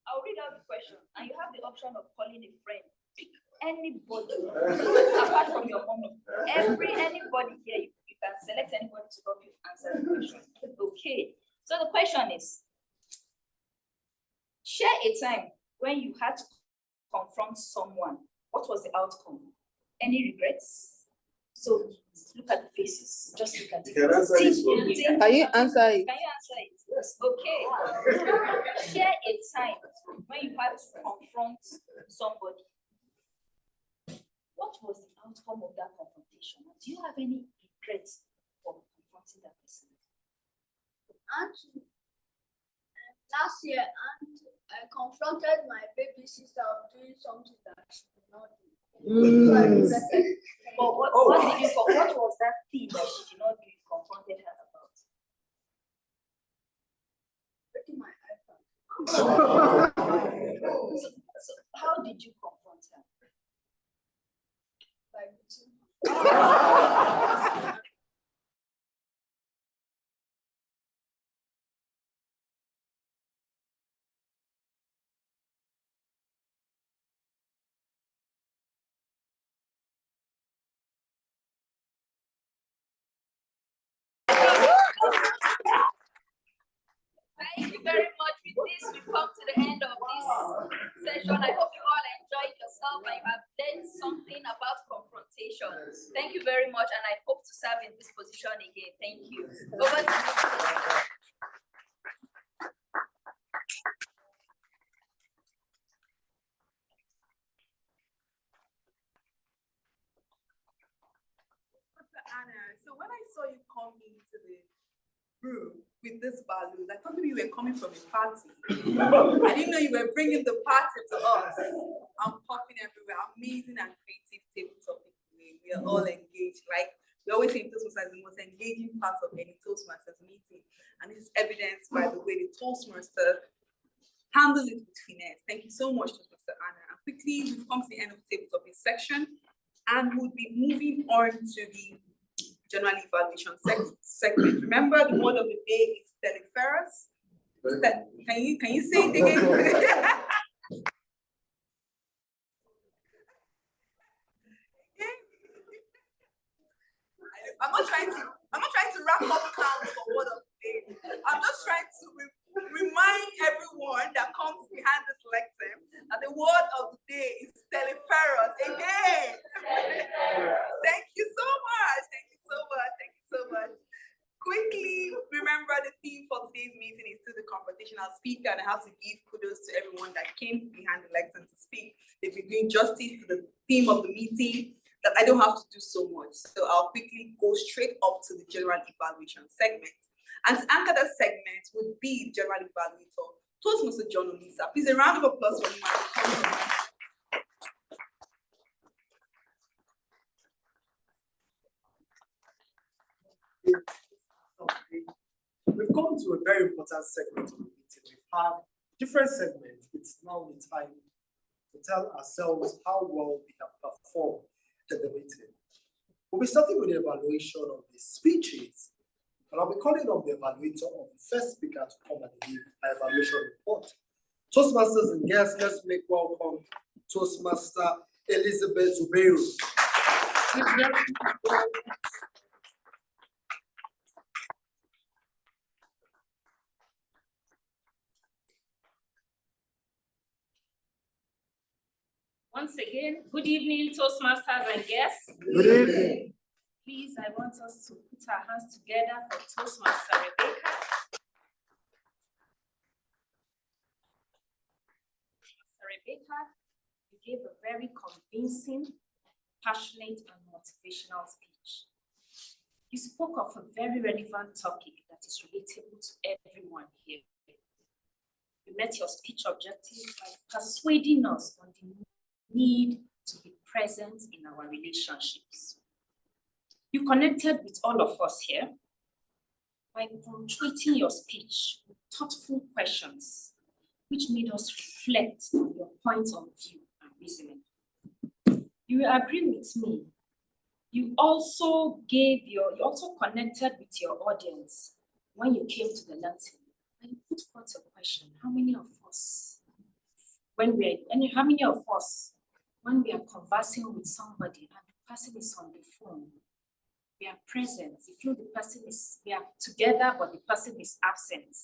I'll read out the question, and you have the option of calling a friend. Pick anybody apart from your mommy. Anybody here, you can select anybody to help you answer the question. Okay. So the question is: share a time when you had to confront someone. What was the outcome? Any regrets? So look at the faces. Just look at it. You can answer this one. Can you answer it? Can you answer it? Yes. Okay. Share a time when you had to confront somebody. What was the outcome of that confrontation? Do you have any regrets for confronting that person? Last year, I confronted my baby sister of doing something that she did not do. So I regretted. But what was that thing that she did not do you confronted her about? Breaking my iPad. So how did you confront her? By beating her. Thank you very much. With this, we come to the end of this session. I hope you all enjoyed yourself and you have learned something about confrontation. Thank you very much, and I hope to serve in this position again. Thank you. Over to you. Anna, so when I saw you come into the room with this balloon, I thought maybe you were coming from a party. I didn't know you were bringing the party to us. I'm popping everywhere. Amazing and creative table topic. We are all engaged. Like we always say, Toastmasters is the most engaging part of any Toastmasters meeting, and this is evidenced by the way the Toastmaster handled it with finesse. Thank you so much, Toastmaster Anna. And quickly, we've come to the end of the table topic section, and we'll be moving on to the general evaluation segment. Remember, the word of the day is teleferous. Can you say it again? I'm not trying to wrap up count for word of the day. I'm just trying to remind everyone that comes behind this lecture that the word of the day is teleferous. Again. Thank you so much. Thank you so much. Quickly, remember the theme for today's meeting is still the confrontational speaker, and I have to give kudos to everyone that came behind the lectern to speak. They've been doing justice to the theme of the meeting that I don't have to do so much. So I'll quickly go straight up to the general evaluation segment. And to anchor that segment would be general evaluator, Toastmaster John Olisa. Please, a round of applause for him. We've come to a very important segment of the meeting. We've had different segments. It's now the time to tell ourselves how well we have performed in the meeting. We'll be starting with the evaluation of the speeches, and I'll be calling on the evaluator of the first speaker to come and give an evaluation report. Toastmasters and guests, let's make welcome Toastmaster Elizabeth Zubeiru. Once again, good evening, Toastmasters and guests. Good evening. Please, I want us to put our hands together for Toastmaster Rebecca. Toastmaster Rebecca, you gave a very convincing, passionate, and motivational speech. You spoke of a very relevant topic that is relatable to everyone here. You met your speech objective by persuading us on the need to be present in our relationships. You connected with all of us here by punctuating your speech with thoughtful questions, which made us reflect on your point of view and reasoning. You will agree with me. You also connected with your audience when you came to the lesson and you put forth a question: how many of us, when we are conversing with somebody and the person is on the phone, we are present, we feel we are together, but the person is absent,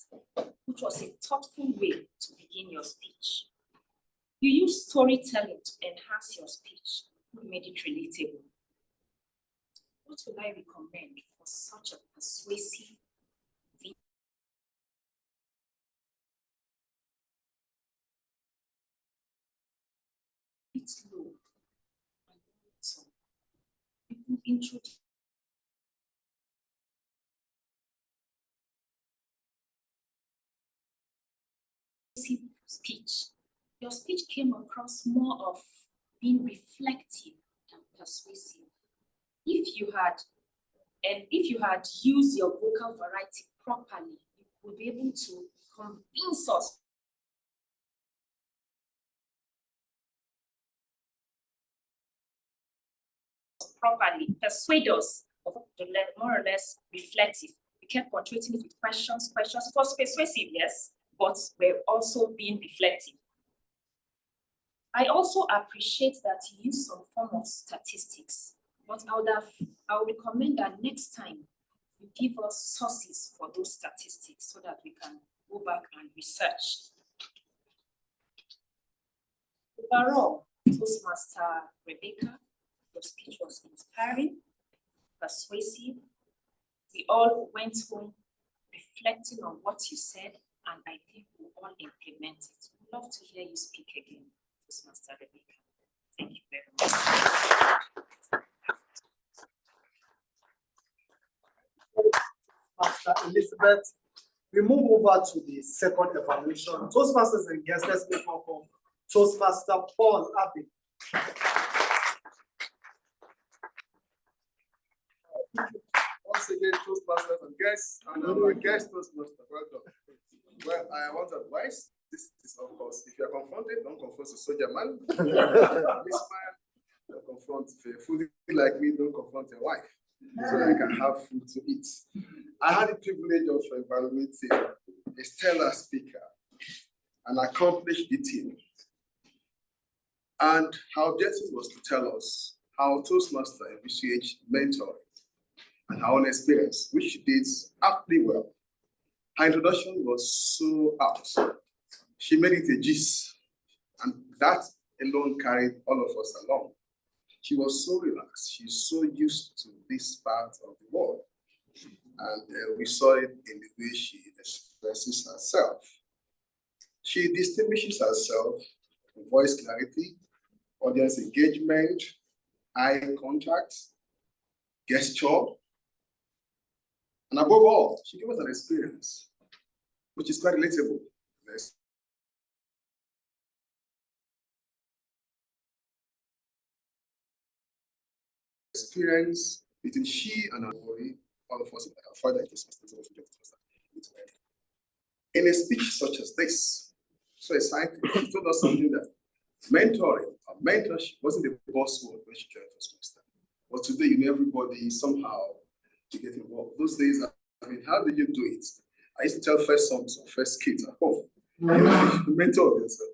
which was a thoughtful way to begin your speech. You used storytelling to enhance your speech, which made it relatable. What would I recommend for such a persuasive video? It's low and so you could introduce speech. Your speech came across more of being reflective than persuasive. If you had used your vocal variety properly, you would be able to convince us properly, persuade us of the more or less reflective. We kept punctuating it with questions. It was persuasive, yes, but we're also being reflective. I also appreciate that you use some form of statistics, but I would recommend that next time you give us sources for those statistics so that we can go back and research. Overall, Toastmaster Rebecca, your speech was inspiring, persuasive. We all went home reflecting on what you said, and I think we'll all implement it. We'd love to hear you speak again, Toastmaster Rebecca. Thank you very much. Master Elizabeth, we move over to the second evaluation. Toastmasters and guests, let's make welcome Toastmaster Paul Abbey. Once again, Toastmasters and guests, and our guest Toastmaster, welcome. Well, I want advice. This is, of course, if you are confronted, don't confront a soldier man. This man, don't confront a foodie like me, don't confront your wife, so I can have food to eat. I had the privilege of evaluating a stellar speaker, an accomplished DTM. And her objective was to tell us how Toastmaster envisaged mentoring and her own experience, which she did aptly well. Her introduction was so apt. She made it a gist, and that alone carried all of us along. She was so relaxed. She's so used to this part of the world. And we saw it in the way she expresses herself. She distinguishes herself with voice clarity, audience engagement, eye contact, gesture, and above all, she gave us an experience, which is quite relatable. Yes. Experience between she and her boy, all of us, like our father, in a speech such as this, so exciting, she told us something that mentoring or mentorship wasn't the buzzword when she joined Toastmaster. But today, you know, everybody somehow to get involved. Those days, I mean, how did you do it? I used to tell first sons or first kids at home, you mentor yourself.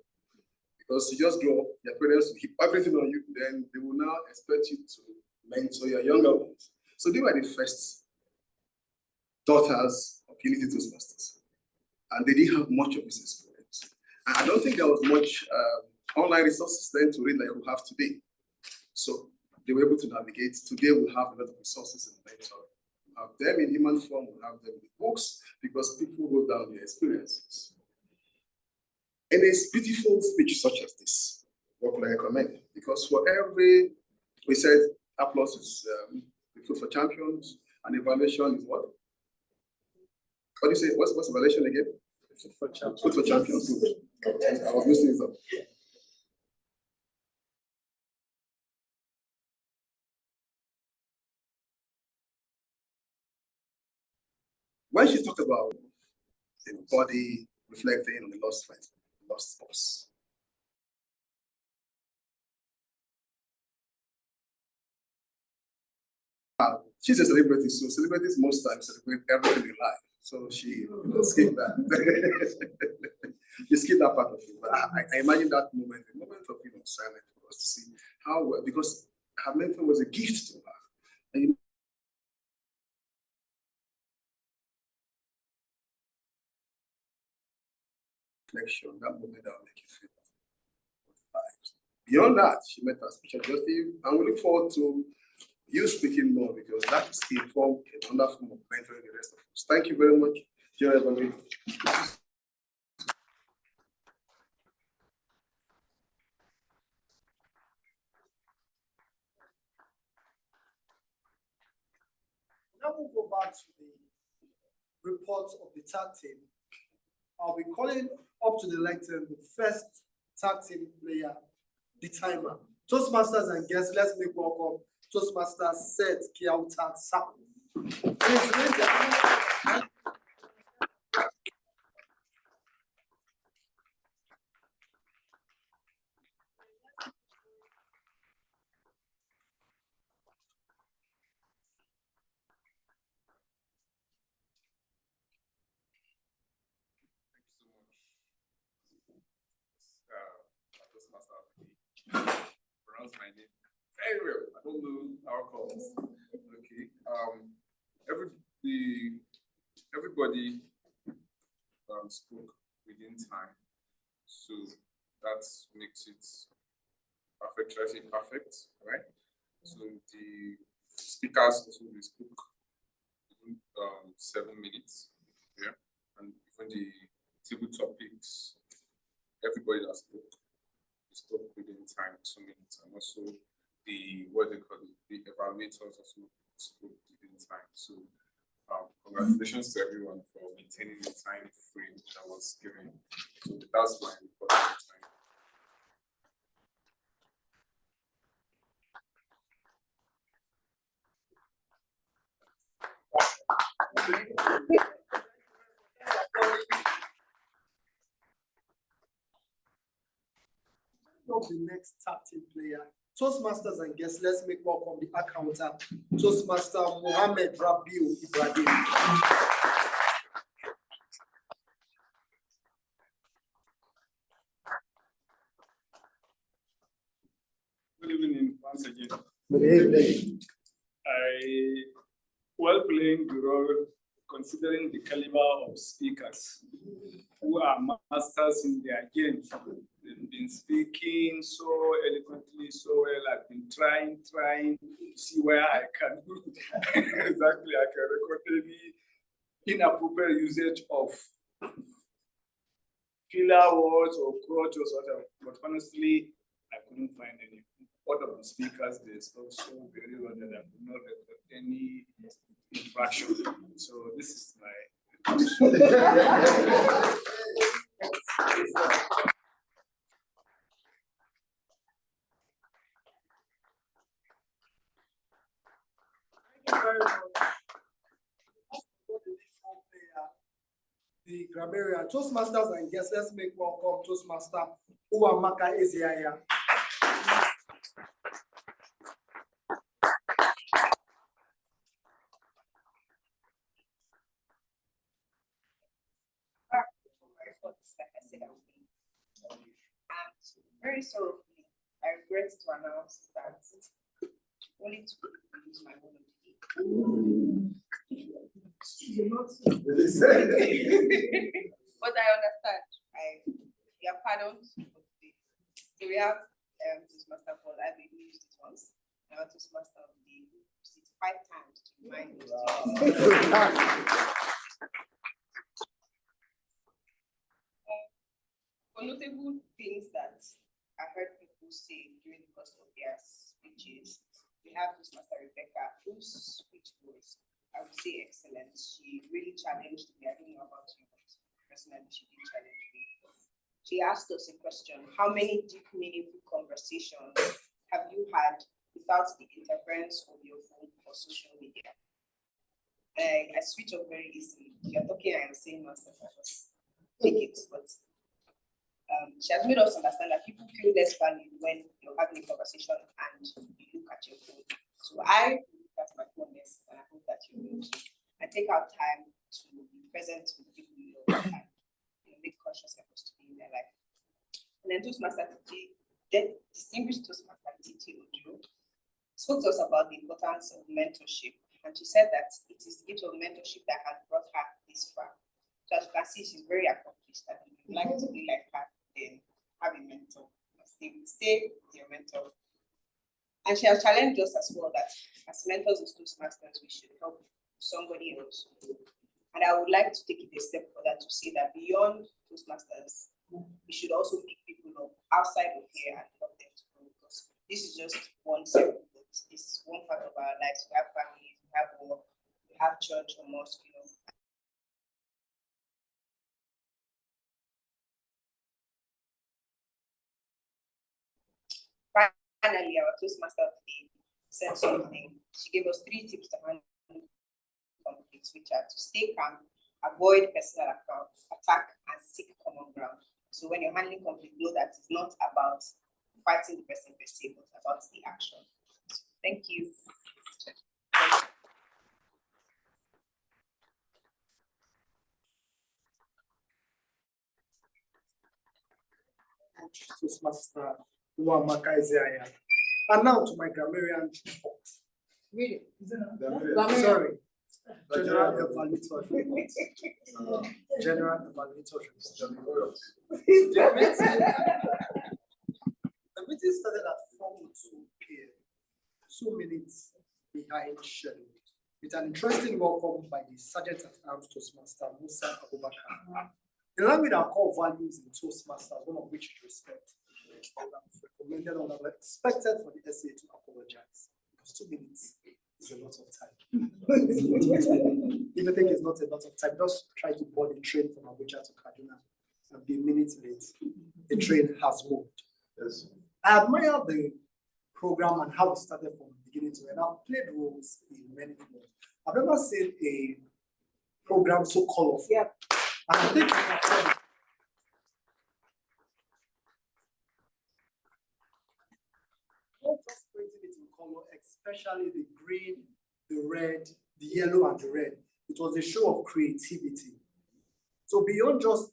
Because you just grow up, your parents will keep everything on you, then they will now expect you to mentor your younger ones. So they were the first daughters of Unity Toastmasters. And they didn't have much of this experience. And I don't think there was much online resources then to read like we have today. So they were able to navigate. Today we have a lot of resources in mentor. We have them in human form, we have them in books, because people wrote down their experiences. And it's beautiful speech such as this, what would I recommend? Because for every, we said applause is food for champions, and evaluation is what? What do you say? What's evaluation again? Food for champions. Food for champions. Good. I was missing it up. When she talked about the body reflecting on the lost friend, lost spouse. She's a celebrity, so celebrities most times celebrate everything in life. So she skipped that. She skipped that part of it. But I imagine that moment, the moment of silence for us to see how well, because her mentor was a gift to her. And reflection, that moment that will make you feel lives. Beyond that, she met her speech executive, and we look forward to you speaking more, because that is informed another form of mentoring the rest of us. Thank you very much, Dear Evaluator. Now we'll go back to the report of the tag team. I'll be calling up to the lectern the first tag team player, the timer. Toastmasters and guests, let's make welcome Toastmaster Seth Kiauta Saku. Pronounce my name very well. I don't know how it comes. Okay. Everybody spoke within time, so that makes it perfect. Should I say perfect? Right. So the speakers also spoke within 7 minutes. Yeah, and even the table topics, everybody that spoke within time, 2 minutes, and also the what they call it, the evaluators also spoke within time. So congratulations to everyone for maintaining the time frame that was given. So that's my report on time. Of the next tag team player, Toastmasters and guests, let's make welcome the accountant, Toastmaster Mohammed Rabiu Ibrahim. Good evening once again. Good evening. While playing the role, considering the caliber of speakers who are masters in their game, they've been speaking so eloquently, so well. I've been trying to see where I can exactly I can record any inappropriate usage of filler words or crutch or whatever. But honestly, I couldn't find any. All of the speakers, they spoke so very well that I could not record any infraction. So this is my The grammarian, Toastmasters and guests, let's make welcome Toastmaster Uwamaka Ezeaya. Very sorrowfully, I regret to announce that only 2 people use my own. But I understand. We are pardoned for today. So we we have Toastmaster Paul. I believe we used it once. Now Toastmaster of the day, used it 5 times to remind us. For notable things that I heard people say during the course of their speeches, we have Toastmaster Rebecca, whose speech was, I would say, excellent. She really challenged me. I don't know about you, but personally, she did challenge me. She asked us a question: how many deep, meaningful conversations have you had without the interference of your phone or social media? I switch up very easily. If you're talking, I'm saying myself, I just take it. But she has made us understand that people feel less valued when you're having a conversation and you look at your phone. So I look at my phone less, and I hope that you will too. I take out time to be present with people you love and make conscious efforts to be in their life. And then Toastmaster TT, the distinguished Toastmaster TT Ojo, spoke to us about the importance of mentorship. And she said that it is the gift of mentorship that has brought her this far. So as you can see, she's very accomplished. And if you'd like to be like her, then have a mentor. Stay with your mentor. And she has challenged us as well that as mentors of Toastmasters, we should help somebody else. And I would like to take it a step further to say that beyond Toastmasters, we should also pick people up outside of here and help them to grow, because this is just one segment. It's one part of our lives. We have families, we have work, we have church or mosque, you know. Finally, our Toastmaster of the day said something. She gave us 3 tips to handle conflicts, which are to stay calm, avoid personal attack, and seek common ground. So when you're handling conflict, know that it's not about fighting the person per se, but about the action. Thank you. Toastmaster Uwamaka Isaiah. And now to my grammarian report. Really? Sorry. General Evaluator report. General Evaluator report. The meeting started at 4:02 p.m. 2 minutes behind schedule, with an interesting welcome by the Sergeant at Arms Toastmaster Musa Abubakar. In line with our core values in Toastmasters, one of which is respect, I've recommended or I've expected for the SA to apologize, because 2 minutes is a lot of time. If you think it's not a lot of time, just try to board the train from Abuja to Kaduna and be a minute late. The train has moved. Yes. I admire the program and how it started from the beginning to end. I've played roles in many films. I've never seen a program so colorful. Yeah. And I think just painting it in color, especially the green, the red, the yellow, and the red. It was a show of creativity. So beyond just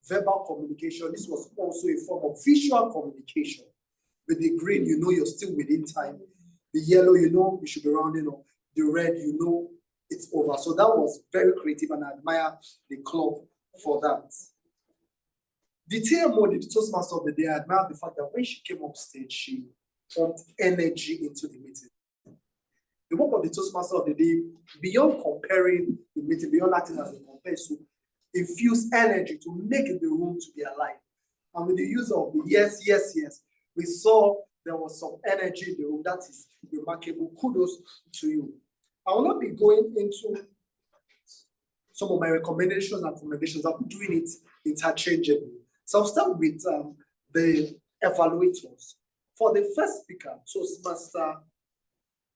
verbal communication, this was also a form of visual communication. With the green, you know you're still within time. The yellow, you know you should be rounding up. The red, you know it's over. So that was very creative, and I admire the club for that. The TMO, the Toastmaster of the day, I admire the fact that when she came up stage, she pumped energy into the meeting. The work of the Toastmaster of the day, beyond comparing the meeting, beyond acting as a compare, to infuse energy to make the room to be alive. And with the use of the yes, yes, yes, we saw there was some energy in the room. That is remarkable. Kudos to you. I will not be going into some of my recommendations and recommendations. I'll be doing it interchangeably. So I'll start with the evaluators. For the first speaker, Toastmaster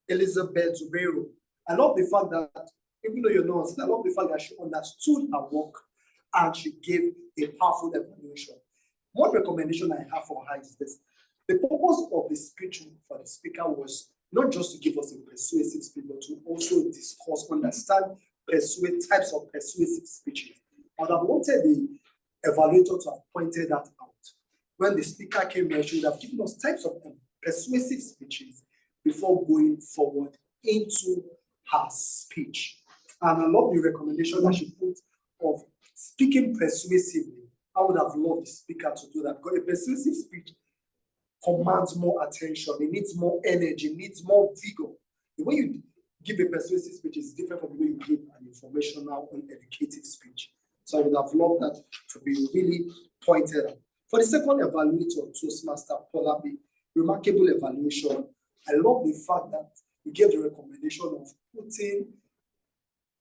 Elizabeth Zubero, I love the fact that, even though you're not, I love the fact that she understood her work and she gave a powerful evaluation. One recommendation I have for her is this. The purpose of the speech for the speaker was not just to give us a persuasive speech, but to also discuss, understand types of persuasive speeches. I would have wanted the evaluator to have pointed that out. When the speaker came here, she would have given us types of persuasive speeches before going forward into her speech. And I love the recommendation that she put of speaking persuasively. I would have loved the speaker to do that, because a persuasive speech commands more attention, it needs more energy, it needs more vigor. The way you give a persuasive speech is different from the way you give an informational and educative speech. So I would have loved that to be really pointed out. For the second evaluator, Toastmaster Paula B, remarkable evaluation. I love the fact that you gave the recommendation of putting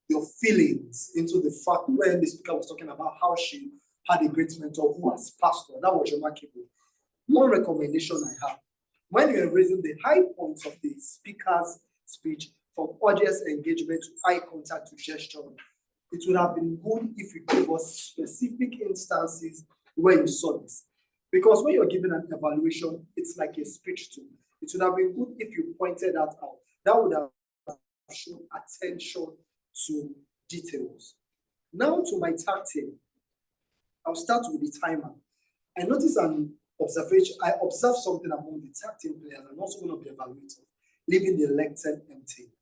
your feelings into the fact when the speaker was talking about how she had a great mentor who has passed on. That was remarkable. One recommendation I have, when you are raising the high points of the speaker's speech, from audience engagement to eye contact to gesture, it would have been good if you gave us specific instances where you saw this. Because when you're giving an evaluation, it's like a speech tool. It would have been good if you pointed that out. That would have shown attention to details. Now to my tag team. I'll start with the timer. I noticed an observation. I observed something among the tag team players and also one of the evaluators, leaving the lectern empty.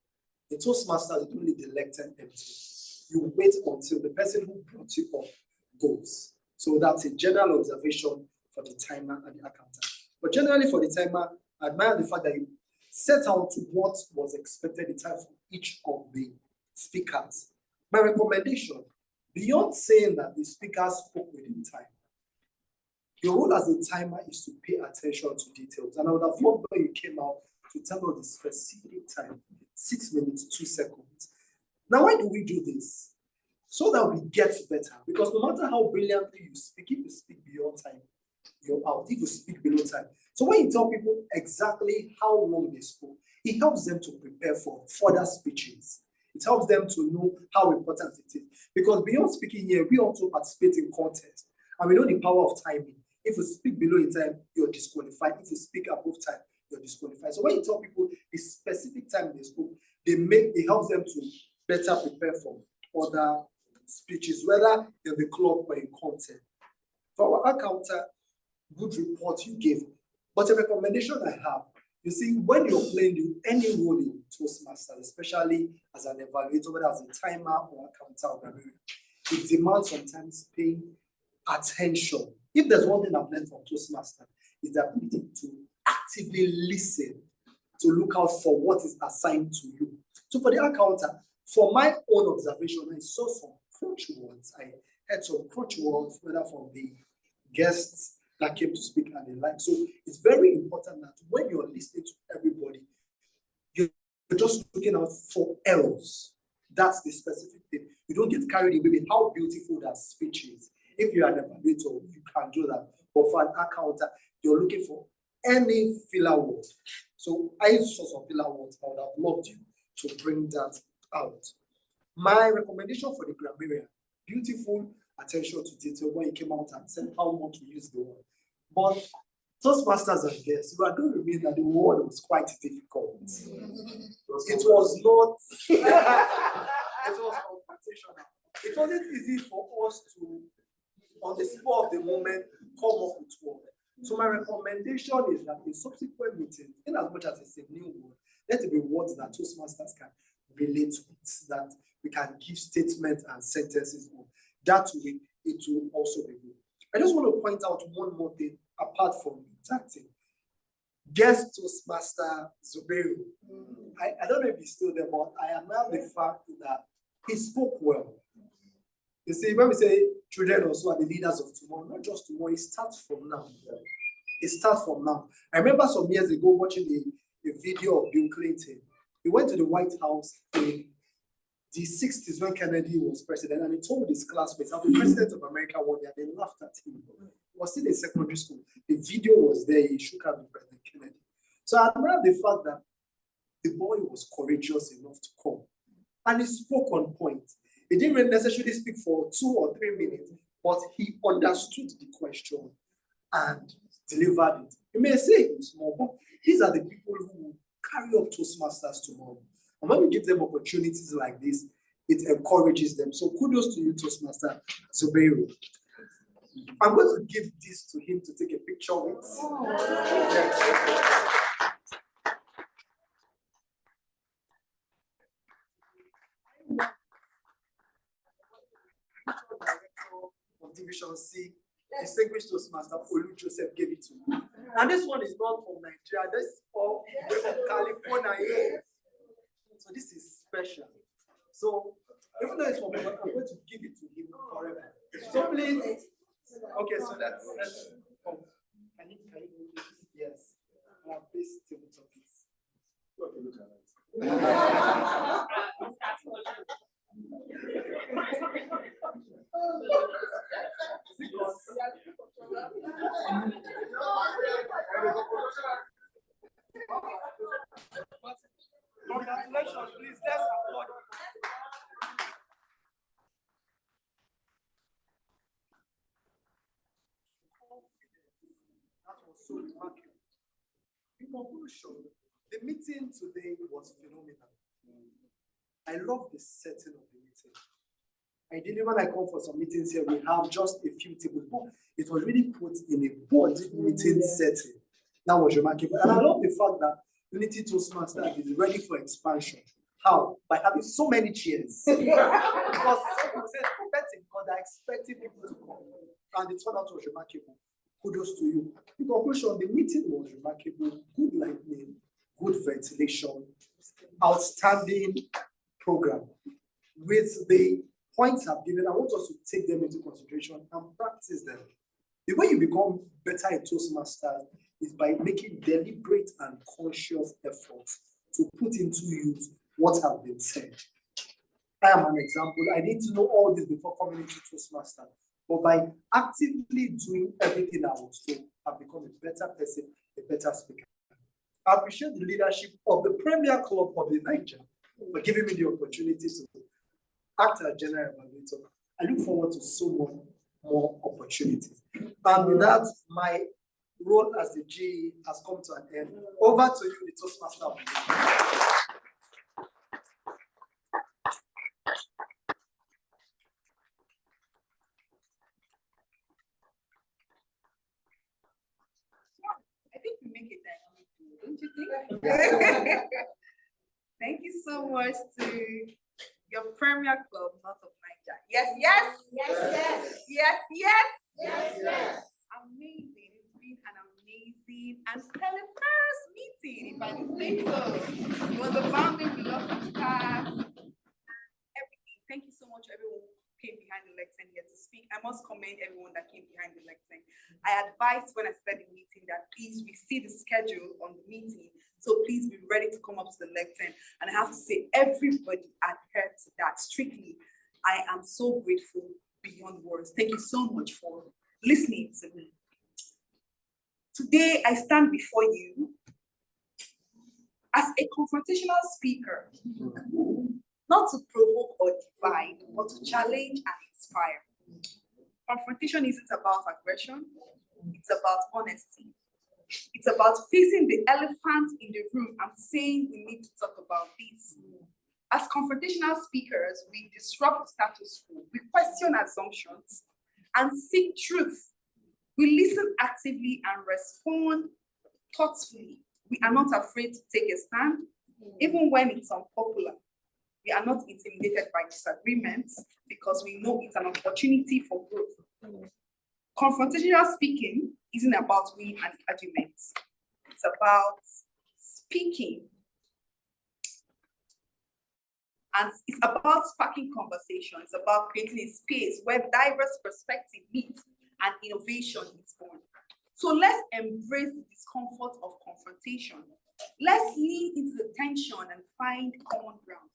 The Toastmasters, you don't leave the lectern empty. You wait until the person who brought you up goes. So that's a general observation for the timer and the accountant. But generally for the timer, I admire the fact that you set out to what was expected in time from each of the speakers. My recommendation, beyond saying that the speaker spoke within time, your role as a timer is to pay attention to details. And I would have loved when you came out to tell us the specific time, 6 minutes, 2 seconds. Now, why do we do this? So that we get better. Because no matter how brilliantly you speak, if you speak beyond time, you're out. If you speak below time. So when you tell people exactly how long they spoke, it helps them to prepare for further speeches. It helps them to know how important it is. Because beyond speaking here, we also participate in contest. And we know the power of timing. If you speak below in time, you're disqualified. If you speak above time, you're disqualified. So when you tell people the specific time they spoke, it helps them to better prepare for other speeches, whether in the club or in content. For our accountant, good report you gave. But a recommendation I have, you see, when you're playing any role in Toastmasters, especially as an evaluator, whether as a timer or accountant or grammarian, it demands sometimes paying attention. If there's one thing I've learned from Toastmasters, is the ability to actively listen, to look out for what is assigned to you. So for the accountant, for my own observation, I saw some crutch words. I heard some crutch words, whether from the guests that came to speak and the like. So it's very important that when you're listening to everybody, you're just looking out for errors. That's the specific thing. You don't get carried away with how beautiful that speech is. If you're an evaluator, you can do that. But for an accountant, you're looking for any filler word. So I saw some filler words. I would have loved you to bring that out. My recommendation for the grammarian, beautiful attention to detail when you came out and said how much you use the word. But Toastmasters and guests, you are going to remain that the word was quite difficult. It was not, it was computational. It wasn't easy for us to, on the spur of the moment, come up with word. So my recommendation is that in subsequent meetings, in as much as it's a new word, let it be words that Toastmasters can relate with, that we can give statements and sentences on. That way, it will also be good. I just want to point out one more thing apart from tacting. Guest Toastmaster Zubero. I don't know if he's still there, but I admire the fact that he spoke well. You see, when we say children also are the leaders of tomorrow, not just tomorrow, it starts from now. It starts from now. I remember some years ago watching a video of Bill Clinton. He went to the White House in the 60s when Kennedy was president, and he told his classmates, I'll be president of America one day, and they laughed at him. He was still in secondary school. The video was there, he shook hands with President Kennedy. So I admire the fact that the boy was courageous enough to come. And he spoke on point. He didn't necessarily speak for 2 or 3 minutes, but he understood the question and delivered it. You may say it's small, but these are the people who will carry up Toastmasters tomorrow. And when we give them opportunities like this, it encourages them. So kudos to you, Toastmaster Zubero. I'm going to give this to him to take a picture with. Of Division C, distinguished Toastmaster Olu Joseph gave it to me. And this one is not from Nigeria, this is all from California here. So this is special. So even though it's from him, I'm going to give it to him forever. So please, okay, so let's can you do this? Yes. Please tabletop it. Congratulations, please. Let's applaud. That was so remarkable. In conclusion, the meeting today was phenomenal. I love the setting of the meeting. Ideally, when I come for some meetings here, we have just a few tables, but it was really put in a board meeting setting. That was remarkable. And I love the fact that Unity Toastmaster is ready for expansion. How? By having so many chairs. Because some people say, prophetic, but they're expecting people to come. And the turnout was remarkable. Kudos to you. In conclusion, the meeting was remarkable. Good lightning, good ventilation, outstanding program. With the points I've given, I want us to take them into consideration and practice them. The way you become better at Toastmasters is by making deliberate and conscious efforts to put into use what has been said. I am an example. I need to know all this before coming into Toastmasters. But by actively doing everything I was told, I've become a better person, a better speaker. I appreciate the leadership of the Premier Club of the Niger for giving me the opportunity to act as general evaluator. I look forward to so much more opportunities. And with that, my role as the GE has come to an end. Over to you, the Toastmaster of the day. I think we make it dynamic, don't you think? Thank you so much to your Premier Club, North of Niger. Yes, yes. Yes, yes. Yes, yes. Yes, yes. Amazing. It's been an amazing and stellar first meeting, if I can say so. It was abounding with lots of stars. Everything. Thank you so much, everyone who came behind the lectern here to speak. I must commend everyone that came behind the lectern. I advised when I started the meeting that please, we see the schedule on the meeting, so please be ready to come up to the lectern. And I have to say, everybody adhered to that strictly. I am so grateful beyond words. Thank you so much for listening to me. Today, I stand before you as a confrontational speaker, not to provoke or divide, but to challenge and inspire. Confrontation isn't about aggression, it's about honesty. It's about facing the elephant in the room and saying we need to talk about this. As confrontational speakers, we disrupt the status quo, we question assumptions, and seek truth. We listen actively and respond thoughtfully. We are not afraid to take a stand, even when it's unpopular. We are not intimidated by disagreements because we know it's an opportunity for growth. Confrontational speaking isn't about winning an argument. It's about speaking. And it's about sparking conversation. It's about creating a space where diverse perspectives meet and innovation is born. So let's embrace the discomfort of confrontation. Let's lean into the tension and find common ground.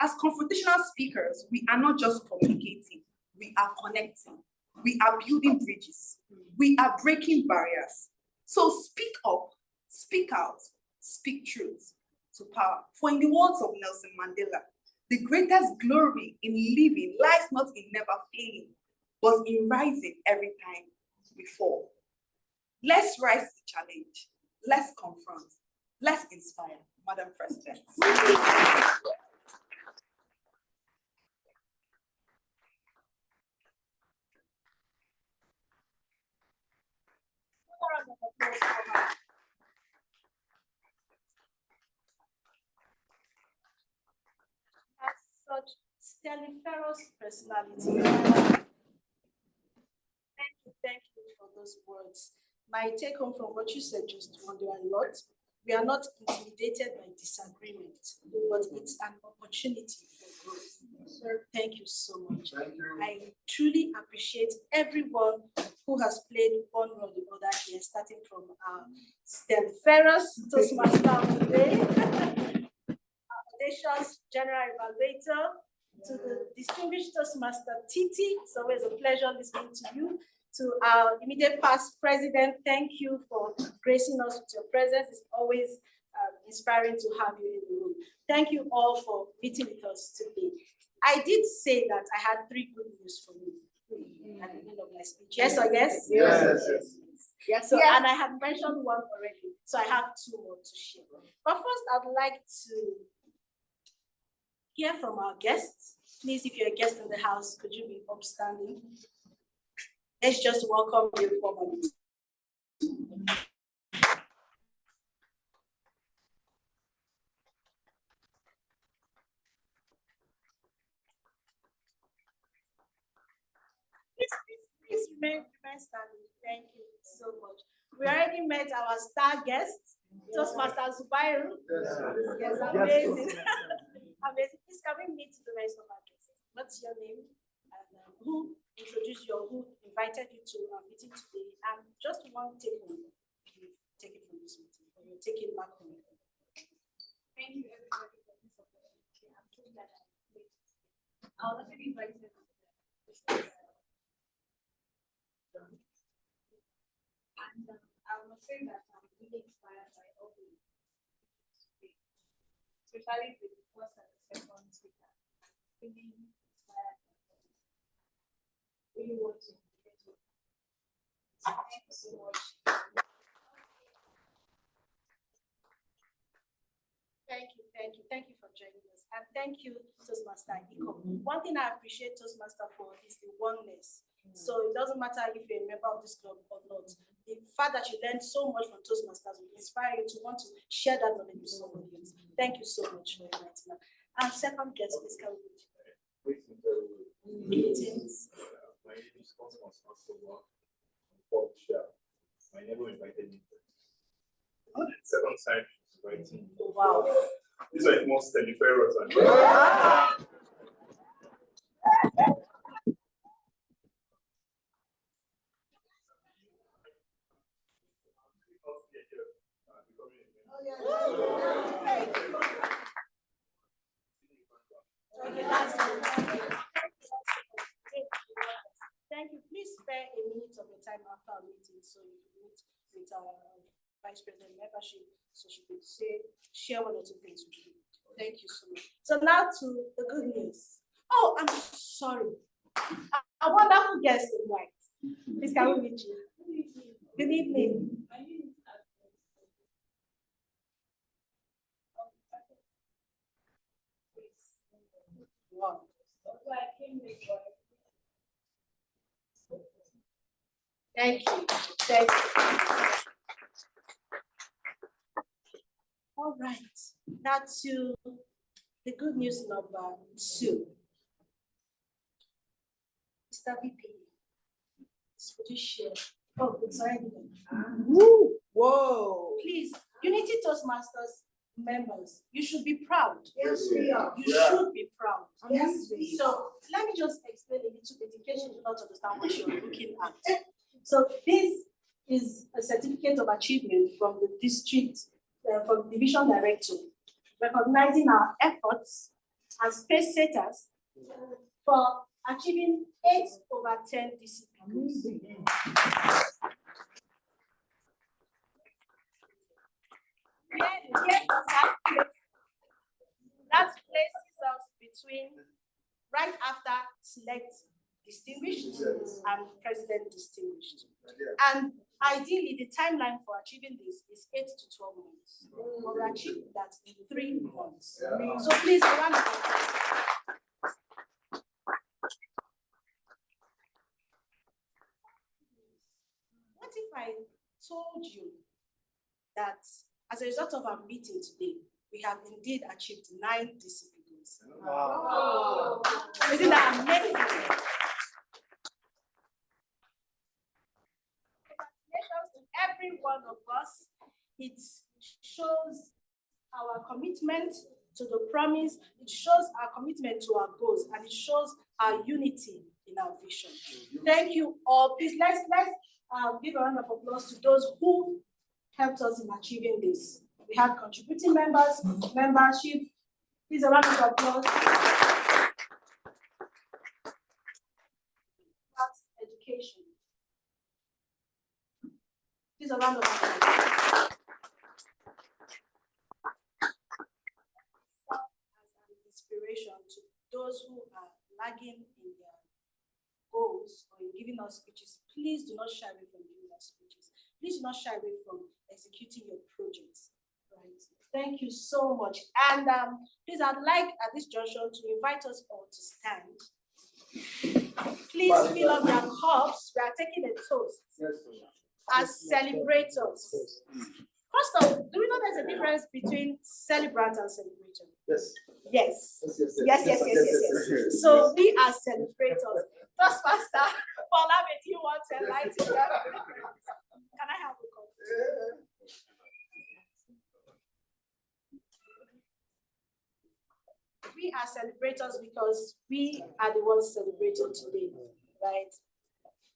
As confrontational speakers, we are not just communicating, we are connecting. We are building bridges. We are breaking barriers. So speak up, speak out, speak truth to power. For in the words of Nelson Mandela, the greatest glory in living lies not in never failing, but in rising every time we fall. Let's rise to the challenge. Let's confront. Let's inspire. Madam President. Has such stelliferous personality. Thank you for those words. my take home from what you said just wonder a lot. We are not intimidated by disagreement, but it's an opportunity for growth. Sir, thank you so much. Thank you. I truly appreciate everyone who has played one role or the other here, starting from Stel Ferris, Toastmaster of the Day, our Foundation's General Evaluator, to the distinguished Toastmaster Titi. It's always a pleasure listening to you. To our immediate past president, thank you for gracing us with your presence. It's always inspiring to have you in the room. Thank you all for meeting with us today. I did say that I had 3 good news for you at the end of my speech. Yes or yes? Yes. So, and I have mentioned one already, so I have 2 more to share. But first, I'd like to hear from our guests. Please, if you're a guest in the house, could you be upstanding? Let's just welcome you formally. Please remain standing. Thank you so much. We already met our star guest, Toastmaster Zubairu. Yes, amazing. Amazing. Please, can we meet the rest of our guests? What's your name? And who introduced you, who invited you to our meeting today? And just one take home you've taken from this meeting, or you're taking back home. Thank you, everybody, for this opportunity. I'm so glad I made it. I was actually invited to this. And I must say that I'm really inspired by all the speakers, especially the first and the second speaker. I'm really inspired by them. Really want to get to. Thank you so much. Thank you for joining us. And thank you, Toastmaster Iko. One thing I appreciate Toastmaster for is the oneness. So it doesn't matter if you're a member of this club or not. The fact that you learned so much from Toastmasters will inspire you to want to share that knowledge with somebody else. Thank you so much for inviting us. And second guest, please can we meetings. My name is Toastmaster Sowa. I'm from Shell. My neighbor invited me. Second time she's inviting me. Wow. This one is more Steliferous. Thank you. Please spare a minute of your time after our meeting so you can meet with our Vice President membership so she could share 1 or 2 things with you. Thank you so much. So now to the good news. Oh, I'm sorry. A wonderful guest in white. Please can we meet you? Good evening. Wow. Thank you. Thank you. All right. Now to the good news number 2. Mr. VP, would you share? Oh, it's already done. Whoa. Please, Unity Toastmasters members, you should be proud. Yes, we are. You should be proud. Yes, we are. So let me just explain a little bit in case you do not understand what you're looking at. So this is a certificate of achievement from the district, from the division director, recognizing our efforts as pace setters for achieving 8/10 disciplines. That places us between right after select distinguished and president distinguished. And ideally, the timeline for achieving this is 8 to 12 months. But we achieved that in 3 months. So please, a round of applause. What if I told you that as a result of our meeting today, we have indeed achieved 9 disciplines? Wow. Isn't that amazing? Congratulations to every one of us. It shows our commitment to the promise, it shows our commitment to our goals, and it shows our unity in our vision. Thank you all. Please, let's give a round of applause to those who helped us in achieving this. We have contributing members, membership. Please, a round of applause. That's education. Please, a round of applause. As an inspiration to those who are lagging in their goals or in giving us speeches, please do not shy away from giving us speeches. Please do not shy away from executing your projects. Right. Thank you so much. And please, I'd like at this junction to invite us all to stand. Please fill up your cups. We are taking a toast as celebrators. First of all, do we know there's a difference between celebrant and celebrator? Yes. Yes. So we are celebrators. First, Pastor Paula, do you want to enlighten them? Can I have a cup? We are celebrators because we are the ones celebrating today, right?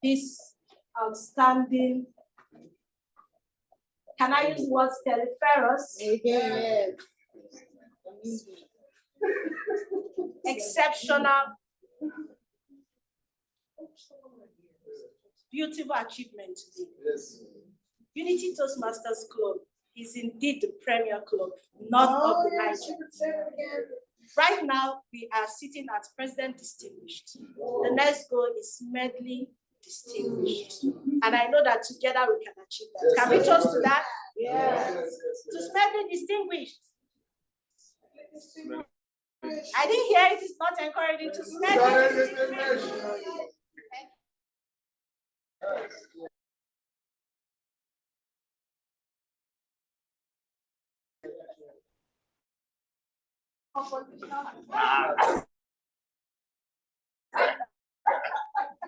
This outstanding, can I use the word stelliferous? Yes. Exceptional, beautiful achievement today. Yes. Unity Toastmasters Club is indeed the premier club, not of the Niger. Right now, we are sitting at President Distinguished. The next goal is Medley Distinguished. And I know that together we can achieve that. Can we toast to that? Yes. To Medley Distinguished. I didn't hear it is not encouraging to Medley Distinguished.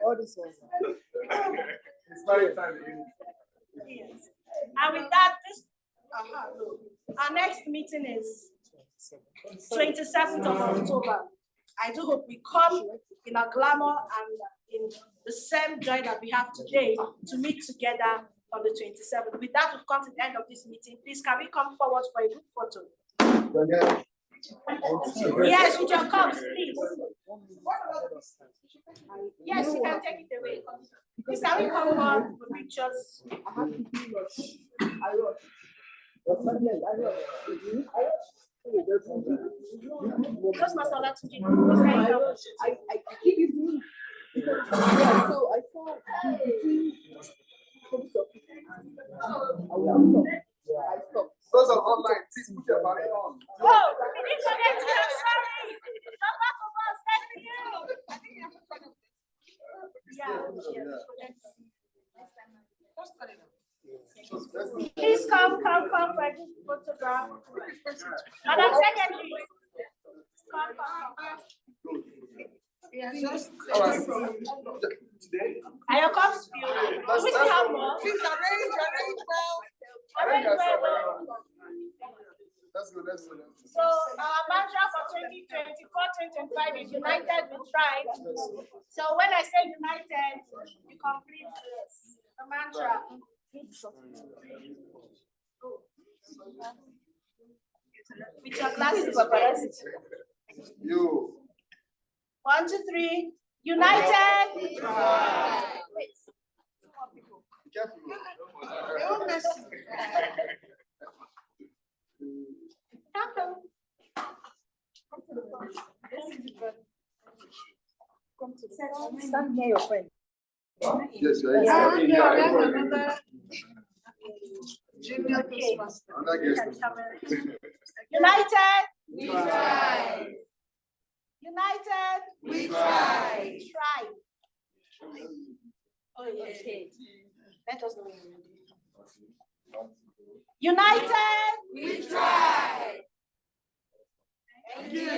All this one. It's very time. Yes. And with that, our next meeting is 27th of October. I do hope we come in a glamour and in the same joy that we have today to meet together on the 27th. With that, we've come to the end of this meeting. Please, can we come forward for a group photo? Yes, with your cups, please. Yes, you can take it away. Please, can we come forward for pictures? Because Masala to I keep using it. Yeah, so I saw I stopped. Those are online. Please put your money on. Oh, we need to get you. I'm sorry. Come back to us. Thank you. Please come for a good photograph. Madam Secretary. Come. Yeah, just Are your cups filled? Do we still have more? please arrange well. Arrange very well. That's good. So our mantra for 2024-2025 is united we thrive. So when I say united, you complete this. The mantra. With your glasses first. You. 1, 2, 3. United we thrive. Wait. Be careful. Don't mess. Come to the front. Come to the front. Stand near your friend. Yes, right. Another junior Toastmaster. United We try. United We try. Try. Oh, yes. Okay. Let us know. United We try. Thank you.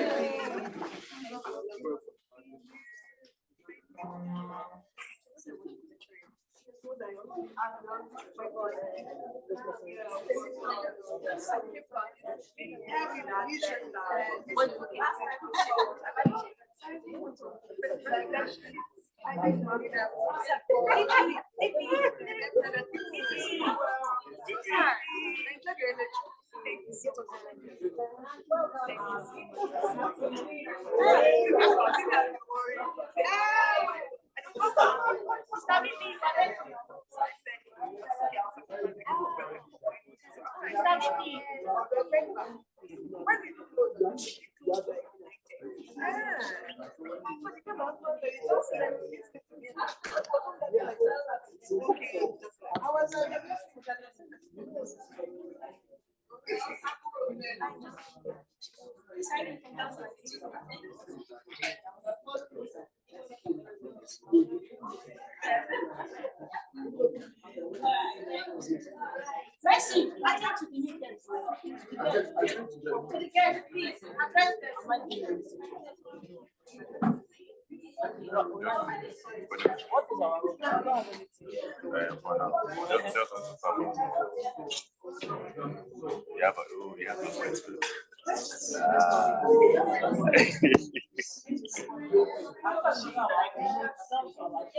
Mercy, I need to be needed. To the guests, please. Address them.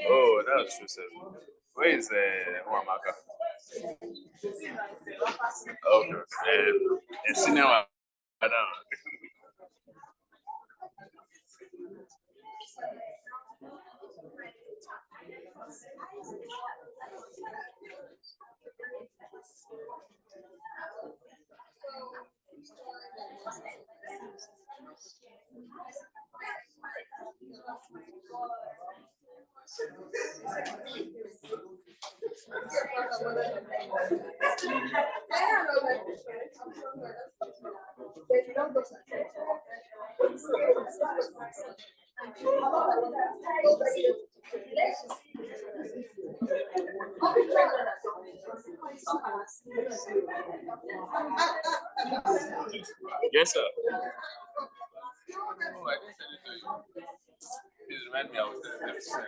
Oh, that's so sad. Where is Wamaka? Okay, cinema. I don't know. Yes, sir. Oh, I didn't send it to you. Please remind me, I will send it to you.